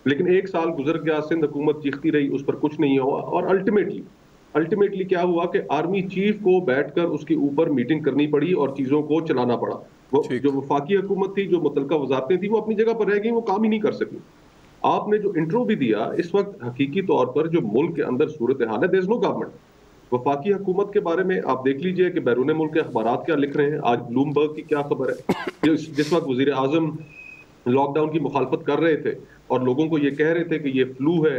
लेकिन 1 साल गुजर गया, सिंध हुकूमत चीखती रही, उस पर कुछ नहीं हुआ, और अल्टीमेटली क्या हुआ कि आर्मी चीफ को बैठकर उसके ऊपर मीटिंग करनी पड़ी और चीजों को चलाना पड़ा। वो जो वफाकी हुकूमत थी, जो मुतलका वजारतें थी, वो अपनी जगह पर रह गई, वो काम ही नहीं कर सकी। आपने जो इंट्रो भी दिया, इस वक्त हकीकी तौर पर जो मुल्क के अंदर सूरत हाल है, देयर इज नो गवर्नमेंट। वफाकी हुकूमत के बारे में आप देख लीजिए कि बैरून मुल्क के अखबारात क्या लिख रहे हैं। आज ब्लूमबर्ग की क्या खबर है, जिस वक्त वजीर आजम लॉकडाउन की मुखालफत कर रहे थे और लोगों को ये कह रहे थे कि ये फ्लू है,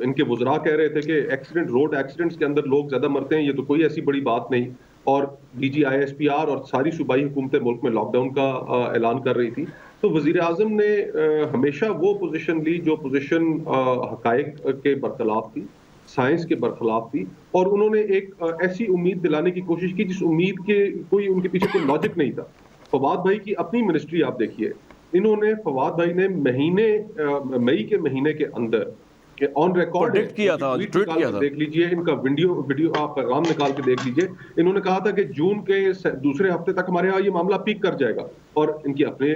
इनके वज़रा कह रहे थे कि रोड एक्सीडेंट्स के अंदर लोग ज्यादा मरते हैं, ये तो कोई ऐसी बड़ी बात नहीं, और DGISPR और सारी सूबाई हुकूमतें मुल्क में लॉकडाउन का ऐलान कर रही थी। तो वजीर आजम ने हमेशा वो पोजीशन ली जो पोजीशन हकायक के बरखिलाफ थी, साइंस के बरखिलाफ थी, और उन्होंने एक ऐसी उम्मीद दिलाने की कोशिश की जिस उम्मीद के कोई उनके पीछे कोई लॉजिक नहीं था। फवाद भाई की अपनी मिनिस्ट्री आप देखिए, इन्होंने, फवाद भाई ने मई के महीने के अंदर ऑन रिकॉर्ड किया था, ट्वीट किया था, देख लीजिए इनका वीडियो आप पैगाम निकाल के देख लीजिए। इन्होंने कहा था कि जून के दूसरे हफ्ते तक हमारे यहाँ ये मामला पीक कर जाएगा, और इनके अपने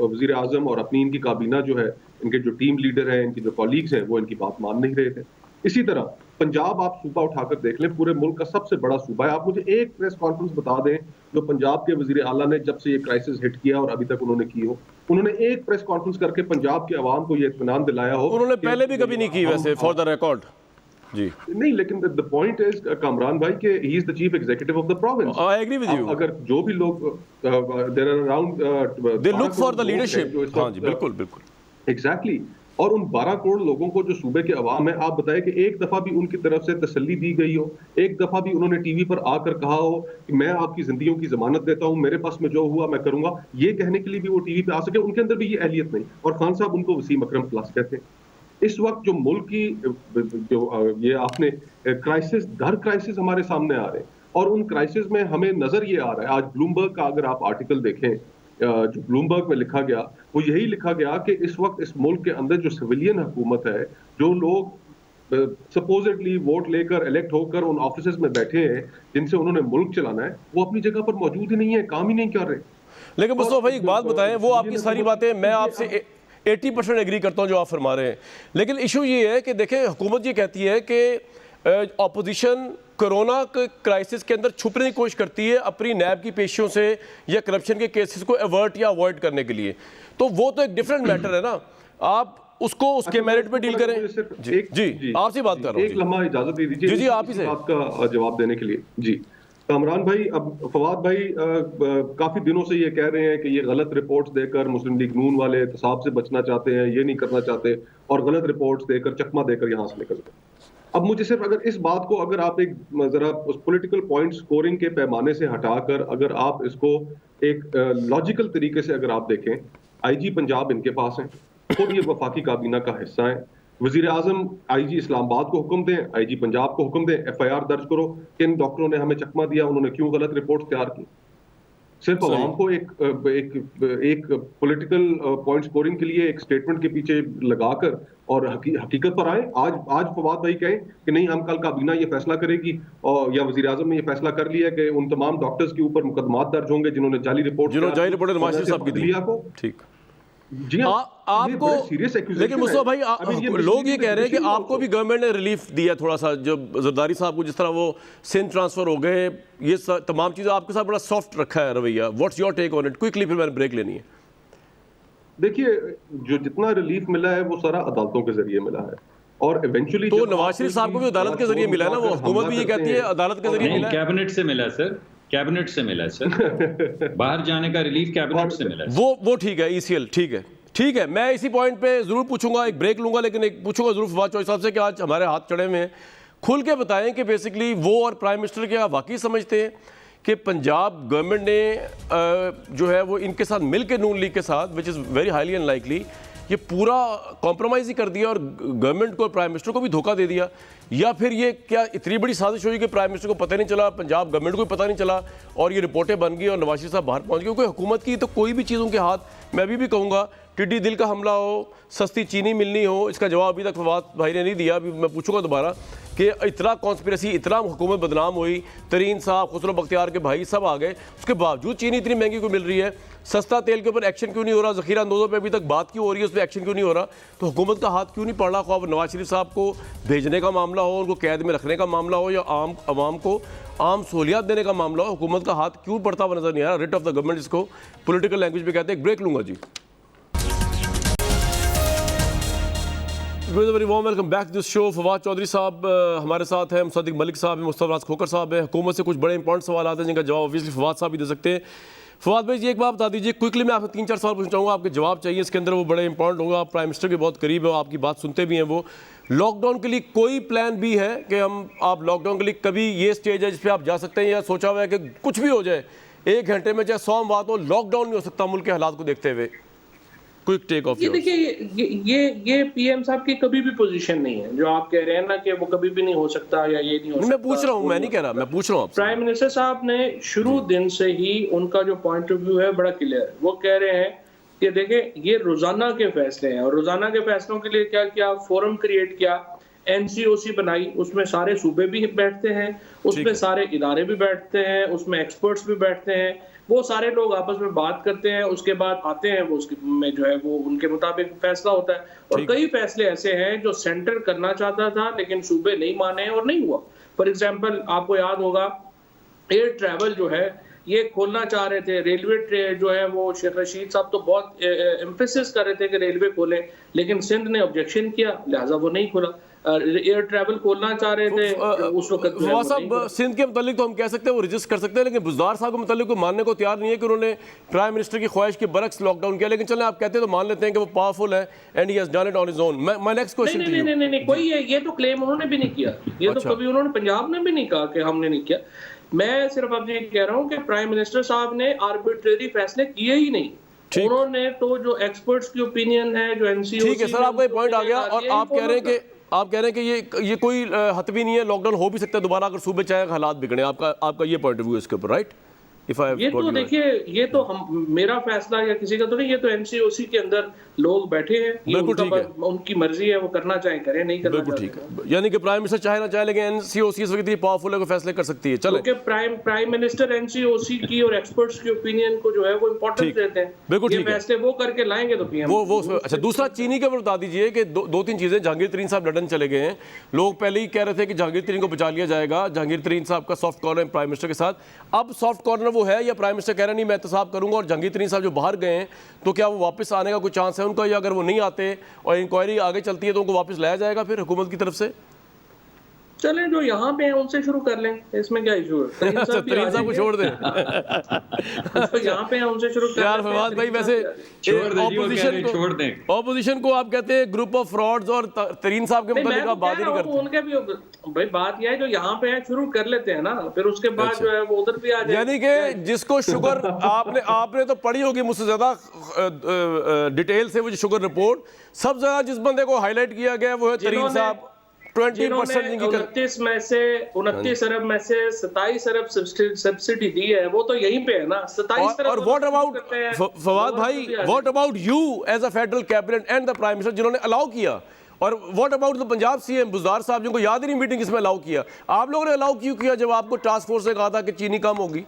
वजीर आजम और अपनी इनकी काबीना जो है, इनके जो टीम लीडर है, इनके जो कॉलीग्स हैं, वो इनकी बात मान नहीं रहे थे। इसी तरह पंजाब आप सूबा उठाकर देख लें, पूरे मुल्क का सबसे बड़ा सूबा है। आप मुझे एक प्रेस कॉन्फ्रेंस बता दें जो पंजाब के वजीर आला ने जब से ये क्राइसिस हिट किया और अभी तक उन्होंने की हो, उन्होंने एक प्रेस कॉन्फ्रेंस करके पंजाब के अवाम को ये इत्मीनान दिलाया हो। उन्होंने पहले भी कभी नहीं की वैसे, फॉर द रिकॉर्ड जी नहीं, लेकिन द पॉइंट इज कामरान भाई के ही is the chief executive of the province. I agree with you. अगर जो भी लोग there are around they look for the leadership. हां जी, बिल्कुल बिल्कुल एग्जैक्टली। और उन 12 करोड़ लोगों को जो सूबे के अवाम है, आप बताएं कि एक दफा भी उनकी तरफ से तसल्ली दी गई हो, एक दफा भी उन्होंने टीवी पर आकर कहा हो कि मैं आपकी जिंदगियों की जमानत देता हूं, मेरे पास में जो हुआ मैं करूंगा, ये कहने के लिए भी वो टीवी पे आ सके, उनके अंदर भी ये अहलियत नहीं। और खान साहब उनको वसीम अकरम प्लस कहते हैं। इस वक्त जो मुल्क की जो ये आपने क्राइसिस दर क्राइसिस हमारे सामने आ रहे हैं, और उन क्राइसिस में हमें नजर ये आ रहा है, आज ब्लूमबर्ग का अगर आप आर्टिकल देखें, जो ब्लूमबर्ग में लिखा गया, वो यही लिखा गया कि इस वक्त इस मुल्क के अंदर जो सिविलियन हुकूमत है, जो लोग सपोजिटली वोट लेकर इलेक्ट होकर उन ऑफिसेज में बैठे हैं जिनसे उन्होंने मुल्क चलाना है, वो अपनी जगह पर मौजूद ही नहीं है, काम ही नहीं कर रहे। लेकिन मुस्तफा भाई एक बात बताएं, वो आपकी सारी बातें मैं आपसे 80% एग्री करता हूं जो आप फरमा रहे हैं, लेकिन इशू ये है कि देखें हुकूमत ये कहती है कि ऑपोजिशन कोरोना के क्राइसिस के अंदर छुपने की कोशिश करती है अपनी नैब की पेशियों से या करप्शन के केसेस को अवर्ट या अवॉइड करने के लिए, तो वो तो एक डिफरेंट मैटर है ना, आप उसको उसके मेरिट पे डील करें। जी आपसे बात कर रहा हूँ, एक लम्हा इजाजत दे दीजिए जी आप ही से बात का जवाब देने के लिए। जी कामरान भाई, अब फवाद भाई काफी दिनों से ये कह रहे हैं कि ये गलत रिपोर्ट्स देकर मुस्लिम लीग नून वाले एहतसाब से बचना चाहते हैं, ये नहीं करना चाहते, और गलत रिपोर्ट्स देकर चकमा देकर यहाँ से निकल गए। अब मुझे सिर्फ अगर इस बात को अगर आप एक जरा उस पॉलिटिकल पॉइंट स्कोरिंग के पैमाने से हटाकर अगर आप इसको एक लॉजिकल तरीके से अगर आप देखें, आईजी पंजाब इनके पास है, खुद ये वफाकी काबीना का हिस्सा है, वजीर आजम आईजी इस्लामाबाद को हुक्म दें, आईजी पंजाब को हुक्म दें FIR दर्ज करो कि इन डॉक्टरों ने हमें चकमा दिया, उन्होंने क्यों गलत रिपोर्ट तैयार की। सिर्फ आवाम को एक पॉलिटिकल पॉइंट स्कोरिंग के लिए एक स्टेटमेंट के पीछे लगाकर और हकीकत पर आए। आज फवाद भाई कहें कि नहीं हम कल काबीना ये फैसला करेगी और या वजीर आजम ने ये फैसला कर लिया कि उन तमाम डॉक्टर्स के ऊपर मुकदमात दर्ज होंगे जिन्होंने जाली रिपोर्ट नवाज शरीफ साहब की दी। ठीक जी आपको, लेकिन मुस्तफा भाई लोग ये कह रहे हैं कि आपको भी गवर्नमेंट ने रिलीफ दिया थोड़ा सा, जब जरदारी साहब को जिस तरह वो सिंध ट्रांसफर हो गए, ये तमाम चीजें आपके साथ बड़ा सॉफ्ट रखा है रवैया। What's your take on it? Quickly फिर मैंने ब्रेक लेनी है। देखिए जो जितना रिलीफ मिला है वो सारा अदालतों के जरिए मिला है, और इवेंचुअली तो नवाज शरीफ साहब को भी अदालत के जरिए मिला है ना, वो हुकूमत भी ये कहती है अदालत के जरिए मिला है। कैबिनेट से मिला सर, कैबिनेट से मिला सर, बाहर जाने का रिलीफ कैबिनेट से मिला। वो ठीक है, ECL ठीक है, मैं इसी पॉइंट पे जरूर पूछूंगा, एक ब्रेक लूंगा, लेकिन एक पूछूंगा जरूर फवाद चौधरी साहब से कि आज हमारे हाथ चढ़े हुए हैं, खुल के बताएं कि बेसिकली वो और प्राइम मिनिस्टर क्या वाकई समझते हैं कि पंजाब गवर्नमेंट ने जो है वो इनके साथ मिल के नून लीग के साथ, which is very highly unlikely, ये पूरा कॉम्प्रोमाइज़ ही कर दिया और गवर्नमेंट को और प्राइम मिनिस्टर को भी धोखा दे दिया, या फिर ये क्या इतनी बड़ी साजिश हुई कि प्राइम मिनिस्टर को पता नहीं चला, पंजाब गवर्नमेंट को भी पता नहीं चला और ये रिपोर्टें बन गई और नवाज शरीफ साहब बाहर पहुंच गए? क्योंकि हुकूमत की तो कोई भी चीज़ उनके हाथ, मैं अभी भी कहूँगा टिड्डी दिल का हमला हो, सस्ती चीनी मिलनी हो, इसका जवाब अभी तक फवाद भाई ने नहीं दिया, अभी मैं पूछूंगा दोबारा कि इतना कॉन्स्पिरेसी, इतना हुकूमत बदनाम हुई, तरीन साहब, खुसरो बख्तियार के भाई सब आ गए, उसके बावजूद चीनी इतनी महंगी क्यों मिल रही है? सस्ता तेल के ऊपर एक्शन क्यों नहीं हो रहा? ज़ख़ीरा अंदोज़ों पे अभी तक बात क्यों हो रही है, उस पर एक्शन क्यों नहीं हो रहा? तो हुकूमत का हाथ क्यों नहीं पड़ रहा? ख्वाब नवाज शरीफ साहब को भेजने का मामला हो, उनको कैद में रखने का मामला हो, या आवाम को आम सहूलियात देने का मामला हो, हुकूमत का हाथ क्यों पड़ता हुआ नजर नहीं आ रहा? रिट ऑफ द गवर्नमेंट इसको पॉलिटिकल लैंग्वेज में कहते हैं। ब्रेक लूंगा ji. Very warm welcome back to this show. Fawad Chaudhry साहब हमारे साथ हैं, मुसद्दिक मलिक साहब हैं, मुस्तफा राज खोकर साहब हैं। हुकूमत से कुछ बड़े इंपॉर्टेंट सवाल आते हैं जिनका जवाब ऑब्वियसली फवाद साहब भी दे सकते हैं। फवाद भाई जी एक बात बता दीजिए क्विकली, मैं आपसे 3-4 सवाल पूछना चाहूँगा, आपके जवाब चाहिए इसके अंदर, वो बड़े इंपॉर्टेंट होगा, आप प्राइम मिनिस्टर के बहुत करीब है, आपकी बात सुनते भी हैं वो। लॉकडाउन के लिए कोई प्लान भी है कि आप लॉकडाउन के लिए कभी ये स्टेज है जिस पर आप जा सकते हैं, या सोचा हुआ है कि कुछ भी हो जाए 1 घंटे में चाहे 100 बात हो, लॉकडाउन नहीं हो सकता मुल्क के हालात को देखते हुए? Quick take off. ये देखिए ये पीएम साहब की कभी भी पोजीशन नहीं है जो आप कह रहे हैं ना कि वो कभी भी नहीं हो सकता या ये नहीं हो सकता। मैं पूछ रहा हूँ, मैं नहीं कह रहा, मैं पूछ रहा हूँ। प्राइम मिनिस्टर साहब ने शुरू दिन से ही उनका जो पॉइंट ऑफ व्यू है बड़ा क्लियर है। वो कह रहे हैं कि देखिए ये रोजाना के फैसले हैं और रोजाना के फैसलों के लिए क्या किया, फोरम क्रिएट किया, NCOC बनाई, उसमें सारे सूबे भी बैठते हैं, उसमें सारे इदारे भी बैठते हैं, उसमें एक्सपर्ट्स भी बैठते हैं, वो सारे लोग आपस में बात करते हैं, उसके बाद आते हैं वो उसके में जो है वो उनके मुताबिक फैसला होता है। और कई फैसले ऐसे हैं जो सेंटर करना चाहता था लेकिन सूबे नहीं माने और नहीं हुआ। फॉर एग्जाम्पल आपको याद होगा एयर ट्रैवल जो है ये खोलना चाह रहे थे, रेलवे जो है वो शेख रशीद साहब तो बहुत एम्फेसिस कर रहे थे कि रेलवे खोलें, लेकिन सिंध ने ऑब्जेक्शन किया, लिहाजा वो नहीं खोला। एयर ट्रैवल खोलना चाह रहे थे उस वक्त। साहब सिंध के मुतालिक तो हम कह सकते हैं वो रजिस्ट कर सकते हैं, लेकिन बुज़दार साहब के मुतालिक को मानने को तैयार नहीं है कि उन्होंने प्राइम मिनिस्टर की ख्वाहिश के बरक्स लॉकडाउन किया। लेकिन चलें आप कहते हैं तो मान लेते हैं कि वो पावरफुल है and he has done it on his own. My next question to you. नहीं कोई ये तो क्लेम उन्होंने भी नहीं किया, ये तो कभी उन्होंने पंजाब ने भी नहीं कहा कि हमने नहीं किया। मैं सिर्फ अब ये कह रहा हूँ कि प्राइम मिनिस्टर साहब ने आर्बिट्रेरी फैसले किए ही नहीं, उन्होंने तो जो एक्सपर्ट्स की ओपिनियन है, जो NCOC। ठीक है सर, आपका पॉइंट आ गया और आप कह रहे हैं कि ये कोई हत भी नहीं है, लॉकडाउन हो भी सकता है दोबारा अगर सूबे चाहे हालात बिगड़े। आपका ये पॉइंट ऑफ व्यू इसके ऊपर, राइट? इफ आई ये तो देखिए, ये तो हम, मेरा फैसला या किसी का तो नहीं, ये तो एनसीओसी के अंदर लोग बैठे हैं, ये उनकी मर्जी है, वो करना चाहे करें, नहीं करना बिल्कुल ठीक है। यानी कि प्राइम मिनिस्टर चाहे ना चाहे, लेकिन एनसीओसी इस वक्त इतनी पावरफुल है कि फैसले कर सकती है। चलो, क्योंकि प्राइम मिनिस्टर एनसीओसी की और एक्सपर्ट्स की ओपिनियन को जो है वो इंपॉर्टेंस देते हैं। बिल्कुल ठीक है, फैसले वो करके लाएंगे तो पीएम वो अच्छा। दूसरा, चीनी के ऊपर बता दीजिए कि दो तीन चीजें। जहांगीर तरीन साहब लंदन चले गए हैं, लोग पहले ही कह रहे थे कि जहांगीर तरीन को बचा लिया जाएगा, जहांगीर तरीन साहब का सॉफ्ट कॉर्नर प्राइम मिनिस्टर के साथ। अब सॉफ्ट कॉर्नर वो है या प्राइम मिनिस्टर कह रहे नहीं मैं एहतसाब करूंगा, और जहांगीर तरीन साहब जो बाहर गए हैं तो क्या वो वापस आने का कोई चांस है उनका, या अगर वो नहीं आते और इंक्वायरी आगे चलती है तो उनको वापस लाया जाएगा फिर हुकूमत की तरफ से? चलें, जो यहाँ पे हैं उनसे शुरू कर लें, इसमें क्या इशू है? तरीन साहब को छोड़ दें। तो यहाँ पे हैं उनसे शुरू कर यार फवाद भाई, वैसे ऑपोजिशन को आप कहते हैं ग्रुप ऑफ फ्रॉड्स, और तरीन साहब के मुताबिक आप बात ही नहीं करते। उनके भी भाई बात यह है, जो यहाँ पे है शुरू कर लेते हैं ना, फिर उसके बाद जो है वो उधर भी आ जाए। यानी कि जिसको शुगर आपने तो पढ़ी होगी मुझसे ज्यादा डिटेल से वो जो शुगर रिपोर्ट, सब ज्यादा जिस बंदे को हाईलाइट किया गया वो है तरीन साहब। 20% 29 अरब में से 27 अरब सब्सिडी दी है, वो तो यहीं पे है ना। 27 अरब। और व्हाट अबाउट फवाद भाई, what about you as a federal cabinet and the prime minister जिन्होंने अलाउ किया, और what about the Punjab CM Buzdar साहब जिनको याद ही नहीं मीटिंग इसमें अलाउ किया? आप लोगों ने अलाउ क्यों किया जब आपको टास्क फोर्स ने कहा था कि चीनी कम होगी?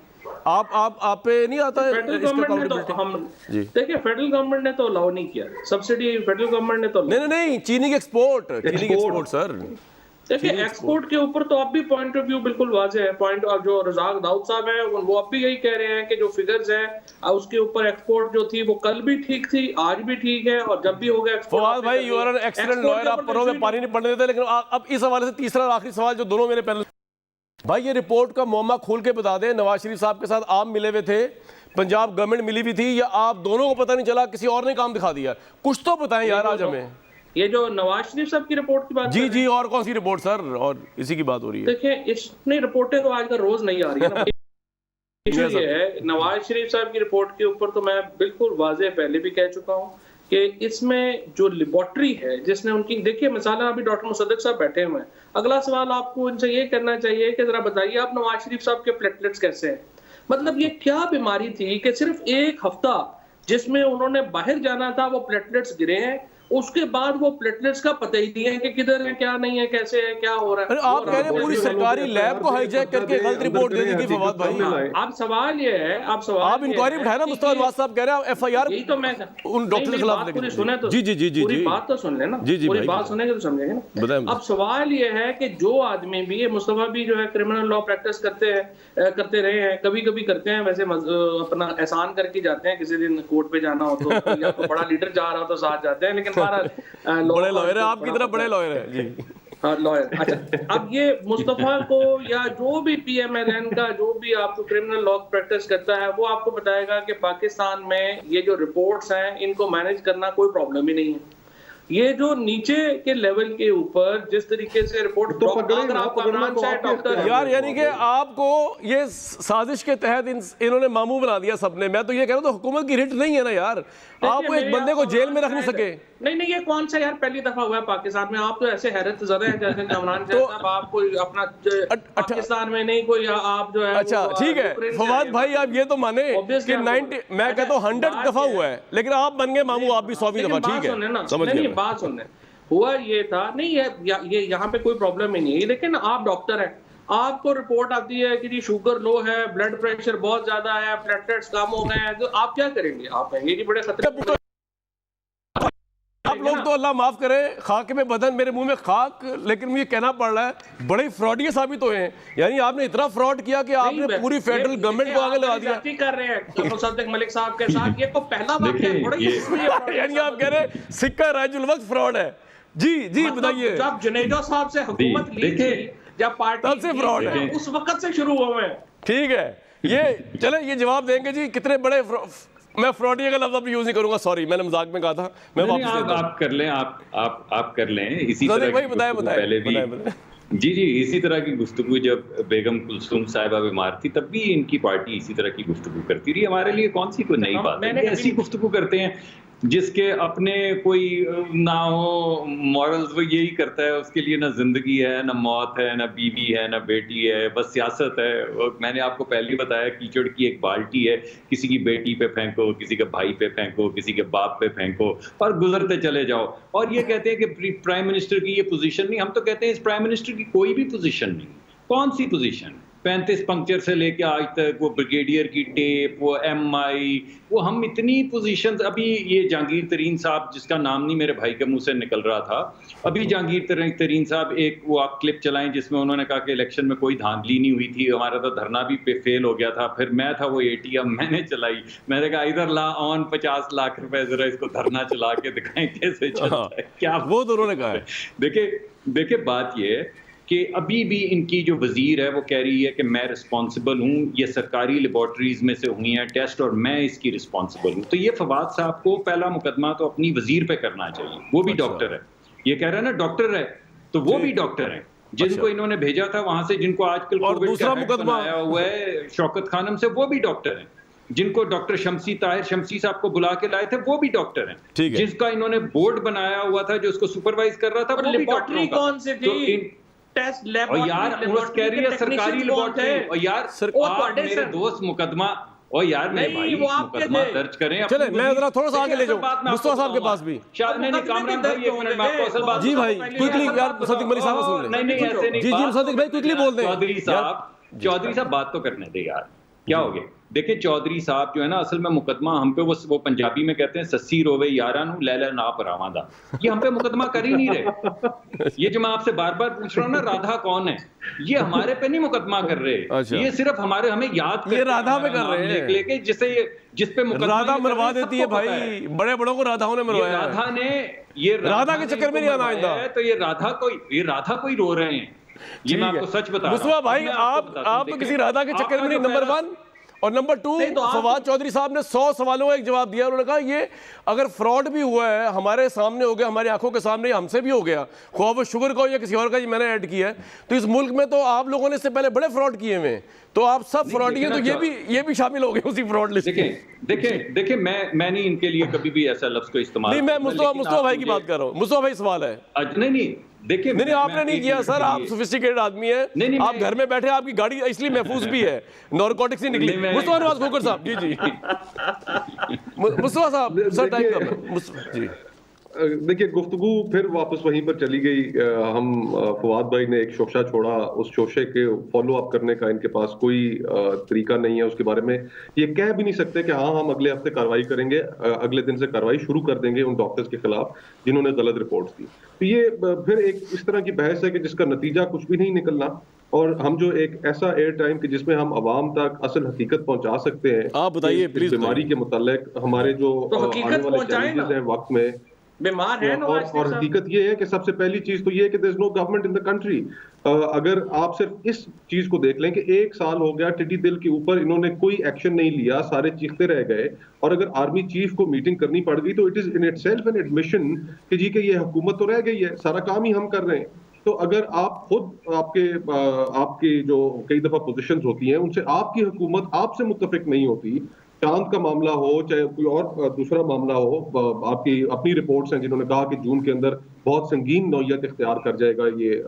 आप पे नहीं आता है? फेडरल गवर्नमेंट ने तो हम देखिए, फेडरल गवर्नमेंट ने तो अलाउ नहीं किया सब्सिडी, फेडरल गवर्नमेंट ने तो नहीं चीनी के एक्सपोर्ट सर। देखिए, एक्सपोर्ट के ऊपर तो अब भी पॉइंट ऑफ व्यू बिल्कुल वाज़ेह है। पॉइंट ऑफ जो रज़ाक दाऊद साहब हैं वो अब भी यही कह रहे हैं कि जो फिगर्स हैं उसके ऊपर एक्सपोर्ट जो थी वो कल भी ठीक थी, आज भी ठीक है, और जब भी हो गया एक्सपोर्ट। फवाद भाई, you are an excellent lawyer, आप परों में पानी नहीं पड़ने देते। लेकिन अब इस हवाले से तीसरा आखिरी सवाल जो दोनों मेरे पैनल भाई, ये रिपोर्ट का मुअम्मा खोल के बता दें, नवाज शरीफ साहब के साथ आप मिले हुए थे, पंजाब गवर्नमेंट मिली हुई थी, या आप दोनों को पता नहीं चला, किसी और ने काम दिखा दिया? कुछ तो बताएं यार आज हमें। ये जो नवाज शरीफ साहब की रिपोर्ट की बात, जी, और कौन सी रिपोर्ट सर? और इसी की बात हो रही है। देखिए, इतनी रिपोर्टें तो आजकल रोज नहीं आ रही है ना। इशू ये है, नवाज शरीफ साहब की रिपोर्ट के ऊपर तो मैं बिल्कुल वाज़ेह पहले भी कह चुका हूँ कि इसमें जो लेबोरेटरी है जिसने उनकी, देखिए मिसाल अभी डॉक्टर मुसद्दिक साहब बैठे हुए हैं, अगला सवाल आपको इनसे ये करना चाहिए कि जरा बताइए आप नवाज शरीफ साहब के प्लेटलेट्स कैसे हैं? मतलब ये क्या बीमारी थी कि सिर्फ एक हफ्ता जिसमें उन्होंने बाहर जाना था वो प्लेटलेट्स गिरे हैं, उसके बाद वो प्लेटलेट्स का पता ही नहीं है कि किधर है, क्या नहीं है, कैसे है, क्या हो रहा है। आप कह रहे हैं पूरी सरकारी लैब को हाईजैक करके गलत रिपोर्ट दे दी थी फवाद भाई। अब सवाल ये है, आप इंक्वायरी बिठाए ना, मुस्तफा नवाज साहब कह रहे हैं एफआईआर यही तो मैं उन डॉक्टर के खिलाफ पूरी सुने तो जी पूरी बात तो सुन लेना, पूरी बात सुनेंगे तो समझेंगे ना। अब सवाल ये है कि जो आदमी भी, ये मुस्तफा भी जो है क्रिमिनल लॉ प्रैक्टिस करते रहे हैं, कभी कभी करते हैं, वैसे अपना एहसान करके जाते हैं, किसी दिन कोर्ट पे जाना हो तो, या तो बड़ा लीडर जा रहा हो तो साथ जाते हैं, लेकिन हमारा बड़े लॉयर है, आपकी तरह बड़े लॉयर है जी। हाँ, लॉयर। अच्छा, अब ये मुस्तफा को या जो भी पीएमएलएन का जो भी आपको क्रिमिनल लॉ प्रैक्टिस करता है, वो आपको बताएगा कि पाकिस्तान में ये जो रिपोर्ट्स हैं इनको मैनेज करना कोई प्रॉब्लम ही नहीं है। ये जो नीचे के लेवल के ऊपर जिस तरीके से रिपोर्ट तो डॉक्टर यार, यानी कि आपको ये साजिश के तहत इन्होंने मामू बना दिया सबने। मैं तो ये कह रहा हूँ, तो हुकूमत की रिट नहीं है ना यार, आप एक बंदे को जेल में रख नहीं सके। नहीं, ये कौन सा यार पहली दफा हुआ है पाकिस्तान में? आप तो ऐसे हैरत ज़दा हैं जैसे इमरान साहब, आप कोई अपना पाकिस्तान में नहीं कोई, आप जो है। अच्छा ठीक है फवाद भाई, आप ये तो माने कि 90, मैं कहता हूँ 100 दफा हुआ है, लेकिन आप बन गए मामू, आप भी 100वीं दफा। ठीक है, समझ गए। बात सुनने हुआ ये था, नहीं ये यहाँ पे कोई प्रॉब्लम ही नहीं है, लेकिन आप डॉक्टर हैं, आपको रिपोर्ट आती है कि जी शुगर लो है, ब्लड प्रेशर बहुत ज्यादा है, प्लेटलेट्स कम हो गए हैं, तो आप क्या करेंगे? आप ये बड़े खतरे। आप लोग तो अल्लाह माफ करे, खाक में बदन, मेरे मुंह में खाक, लेकिन मुझे कहना पड़ रहा है बड़े फ्रॉडिये साबित हुए हैं। यानी आपने इतना फ्रॉड किया कि आपने पूरी फेडरल गवर्नमेंट को आगे लगा दिया। कर रहे हैं मुसद्दिक मलिक साहब के साथ, ये तो पहला वाकया है। यानी आप कह रहे हैं सिक्का राजुल वक्त फ्रॉड है। जी बताइए। जब जुनेजो साहब से हुकूमत ली थी, जब पार्टी तब से फ्रॉड है, उस वक्त से शुरू हुए हैं। ठीक है, ये चले ये जवाब देंगे जी कितने बड़े, मैं फ्रॉडी का लफ्ज़ यूज नहीं करूंगा, सॉरी मैंने मजाक में कहा था, मैं वापस लेता हूं। आप कर लें, आप कर लें इसी तरह भाई पहले भी जी इसी तरह की गुफ्तगू जब बेगम कुलसूम साहिबा बीमार थी तब भी इनकी पार्टी इसी तरह की गुफ्तगू करती रही। हमारे लिए कौन सी कोई नई बात है, ऐसी गुफ्तगू करते हैं। जिसके अपने कोई ना हो मॉरल्स, वो यही करता है, उसके लिए ना जिंदगी है, ना मौत है, ना बीवी है, ना बेटी है, बस सियासत है। और मैंने आपको पहले ही बताया, कीचड़ की एक बाल्टी है, किसी की बेटी पे फेंको, किसी के भाई पे फेंको, किसी के बाप पे फेंको और गुजरते चले जाओ। और ये कहते हैं कि प्राइम मिनिस्टर की ये पोजीशन नहीं। हम तो कहते हैं इस प्राइम मिनिस्टर की कोई भी पोजीशन नहीं। कौन सी पोजीशन? 35 पंक्चर से लेके आज तक, वो ब्रिगेडियर की टेप, वो MI, वो हम इतनी पोजीशंस। अभी ये जहांगीर तरीन साहब, जिसका नाम नहीं मेरे भाई के मुंह से निकल रहा था, अभी जहांगीर तरीन साहब, एक वो आप क्लिप चलाएं जिसमें उन्होंने कहा कि इलेक्शन में कोई धांधली नहीं हुई थी, हमारा तो धरना भी फेल हो गया था। फिर मैं था वो ATM, मैंने चलाई, मैंने कहा इधर ला ऑन 50 लाख रुपए, जरा इसको धरना चला के दिखाएं कैसे चलता है। क्या वो तो उन्होंने कहा है। देखिए बात ये है कि अभी भी इनकी जो वजीर है वो कह रही है कि मैं रिस्पॉन्सिबल हूँ, ये सरकारी लेबॉर्ट्रीज में से हुई हैं टेस्ट और मैं इसकी रिस्पॉन्सिबल हूँ। तो ये फवाद साहब को पहला मुकदमा तो अपनी वजीर पे करना चाहिए। वो भी डॉक्टर है, ये कह रहा है ना डॉक्टर है, तो वो भी डॉक्टर है जिनको इन्होंने भेजा था वहां से, जिनको आजकल और दूसरा मुकदमा आया हुआ है शौकत खानम से, वो भी डॉक्टर है। जिनको डॉक्टर शमसी साहब को बुला के लाए थे, वो भी डॉक्टर हैं। जिसका इन्होंने बोर्ड बनाया हुआ था, जो उसको सुपरवाइज कर रहा था, वो भी डॉक्टर कौन से थी? टेस्ट लैब और यार कह रही है सरकारी लेबॉर्ट्री। और यार आप मेरे दोस्त मुकदमा, और यार मेरे भाई मुकदमा दर्ज करें। चले मैं जरा थोड़ा सा आगे ले जाऊं मुस्तफा साहब के पास भी। नहीं कामरान भाई, एक मिनट में आपको असल बात। जी भाई क्विकली यार, सदिक मलिक साहब सुन ले। नहीं ऐसे नहीं। जी सदिक भाई क्विकली बोल दें। चौधरी साहब बात तो करने दे यार, क्या हो गया? देखिए चौधरी साहब जो है ना, असल में मुकदमा हम पे वो पंजाबी में कहते हैं सस्सी रोवे यारा नू लैला ना परावादा, ये हम पे मुकदमा कर ही नहीं रहे। ये जो मैं आपसे बार बार पूछ रहा हूँ ना, राधा कौन है, ये हमारे पे नहीं मुकदमा कर रहे। ये सिर्फ हमें याद ये राधा पे कर रहे हैं लेके, जिस पे राधा मरवा देती है भाई, बड़े बड़ों को राधाओं ने मरवाया। राधा ने ये राधा के चक्कर में नहीं आना आइंदा। तो ये राधा कोई रो रहे हैं, ये मैं आपको सच बता रहा हूं। भाई आप तो किसी राधा के चक्कर में नहीं, नंबर 1। और नंबर 2, फवाद चौधरी साहब ने 100 सवालों का एक जवाब दिया। उन्होंने कहा ये अगर फ्रॉड भी हुआ है, हमारे सामने हो गया, हमारी आंखों के सामने, हमसे भी हो गया, ख्वाह वो शुगर का या किसी और का, मैंने ऐड किया है। तो इस मुल्क में तो आप लोगों ने इससे पहले बड़े फ्रॉड किए हुए, तो आप सब फ्रॉडी हैं, तो ये भी शामिल हो गए उसी फ्रॉड लिस्ट में। देखिए मैं नहीं इनके लिए कभी भी ऐसा लफ्ज को इस्तेमाल नहीं, मैं मुस्तफा भाई की बात कर रहा हूँ। मुस्तफा भाई सवाल है। नहीं देखिए, नहीं आपने नहीं किया सर, आप सोफिस्टिकेटेड आदमी हैं, आप घर में बैठे, आपकी गाड़ी इसलिए महफूज भी है, नॉर्कोटिक्स से निकली। मुस्तफा नवाज खोकर साहब जी मुस्तफा साहब सर टाइम कम जी। देखिए गुफ्तगू फिर वापस वहीं पर चली गई। हम फवाद भाई ने एक शोशा छोड़ा, उस शोशे के फॉलो अप करने का इनके पास कोई तरीका नहीं है। उसके बारे में ये कह भी नहीं सकते कि हाँ हम अगले हफ्ते कार्रवाई करेंगे, अगले दिन से कार्रवाई शुरू कर देंगे उन डॉक्टर्स के खिलाफ जिन्होंने गलत रिपोर्ट्स दी। तो ये फिर एक इस तरह की बहस है कि जिसका नतीजा कुछ भी नहीं निकलना। और हम जो एक ऐसा एयर टाइम कि जिसमें हम आवाम तक असल हकीकत पहुंचा सकते हैं, आप बताइए प्लीज, बीमारी के मुताल्लिक हमारे जो आने वाले चैलेंजेस हैं वक्त में, बीमार है और हकीकत ये है कि सबसे पहली चीज तो ये है कि there is no government in the country. अगर आप सिर्फ इस चीज को देख लें कि 1 साल हो गया टिड्डी दिल के ऊपर इन्होंने कोई एक्शन नहीं लिया, सारे चीखते रह गए, और अगर आर्मी चीफ को मीटिंग करनी पड़ गई तो it is in itself an admission कि जी कि ये हुकूमत तो रह गई है, सारा काम ही हम कर रहे हैं। तो अगर आप खुद आपकी जो कई दफा पोजीशंस होती हैं उनसे आपकी हुकूमत आपसे मुत्तफिक नहीं होती, चांद का मामला हो चाहे कोई और दूसरा मामला हो, आपकी अपनी रिपोर्ट्स हैं जिन्होंने कहा कि जून के अंदर बहुत संगीन नौयत इख्तियार कर जाएगा ये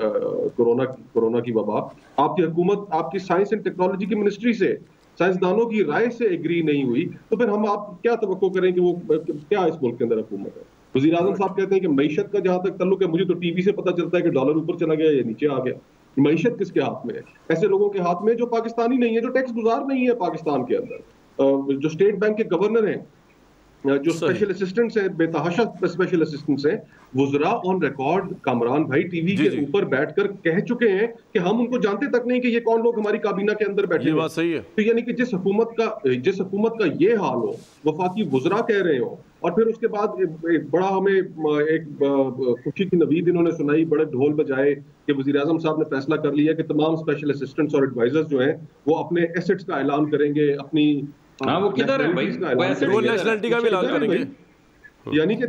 कोरोना की वबा। आपकी हुकूमत आपकी साइंस एंड टेक्नोलॉजी की मिनिस्ट्री से साइंसदानों की राय से एग्री नहीं हुई, तो फिर हम आप क्या तवक्को करें कि वो क्या इस मुल्क के अंदर हुकूमत है। वज़ीर आज़म साहब कहते हैं कि मईशत का जहां तक तल्लुक है, मुझे तो टीवी से पता चलता है कि डॉलर ऊपर चला गया या नीचे आ गया। मईशत किसके हाथ में है? ऐसे लोगों के हाथ में जो पाकिस्तानी नहीं है, जो टैक्स गुजार नहीं है पाकिस्तान के अंदर, जो स्टेट बैंक के गवर्नर हैं, जो स्पेशल असिस्टेंट्स हैं, बेतहाशा स्पेशल असिस्टेंट्स हैं, वुज़रा ऑन रिकॉर्ड कामरान भाई टीवी के ऊपर बैठकर कह चुके हैं कि हम उनको जानते तक नहीं कि ये कौन लोग हमारी काबीना के अंदर बैठे। ये बात सही है। तो यानी कि जिस हुकूमत का ये हाल हो, वफाकी वुज़रा कह रहे हो, और फिर उसके बाद एक बड़ा हमें एक खुशी की नवीद इन्होंने सुनाई, बड़े ढोल बजाए कि वज़ीर आज़म साहब ने फैसला कर लिया कि तमाम स्पेशल असिस्टेंट्स और एडवाइजर्स जो हैं वो अपने एसेट्स का ऐलान करेंगे, अपनी वो किधर है भाई, वो नेशनलिटी का भी ऐलान करेंगे। यानी कि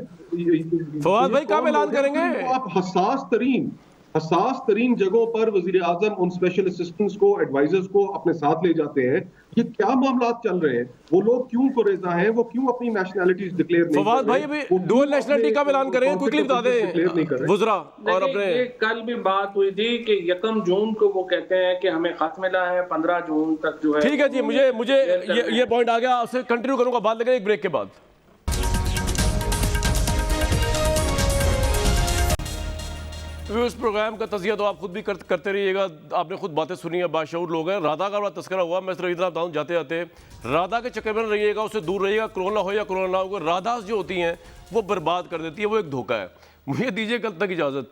फवाद भाई कब ऐलान करेंगे? आप हसास तरीन हसास तरीन जगहों पर वजीर आजम उन स्पेशल असिस्टेंट्स को, एडवाइजर्स को अपने साथ ले जाते हैं। ये क्या मामला चल रहे हैं? वो लोग क्यों गुरेजा हैं? वो क्यों अपनी नेशनैलिटीज डिक्लेयर नहीं फवाद भाई अभी डुअल नेशनलिटी का ऐलान करें, क्विकली बता दें वुज़रा और अपने। ये कल भी बात हुई थी कि 1 जून को वो कहते हैं कि हमें खत मिला है, 15 जून तक जो है। ठीक है जी, मुझे ये पॉइंट आ गया, आपसे कंटिन्यू करूंगा बाद, लेकिन एक ब्रेक के बाद। इस प्रोग्राम का तज़किया तो आप खुद भी करते रहिएगा, आपने खुद बातें सुनी है, बाशऊर लोग हैं। राधा का बड़ा तस्करा हुआ, मैं सिर्फ इतना बताऊँ जाते जाते, राधा के चक्कर में रहिएगा, उससे दूर रहिएगा, कोरोना हो या कोरोना ना हो। राधा जो होती हैं वो बर्बाद कर देती है, वो एक धोखा है। मुझे दीजिए कल तक इजाज़त।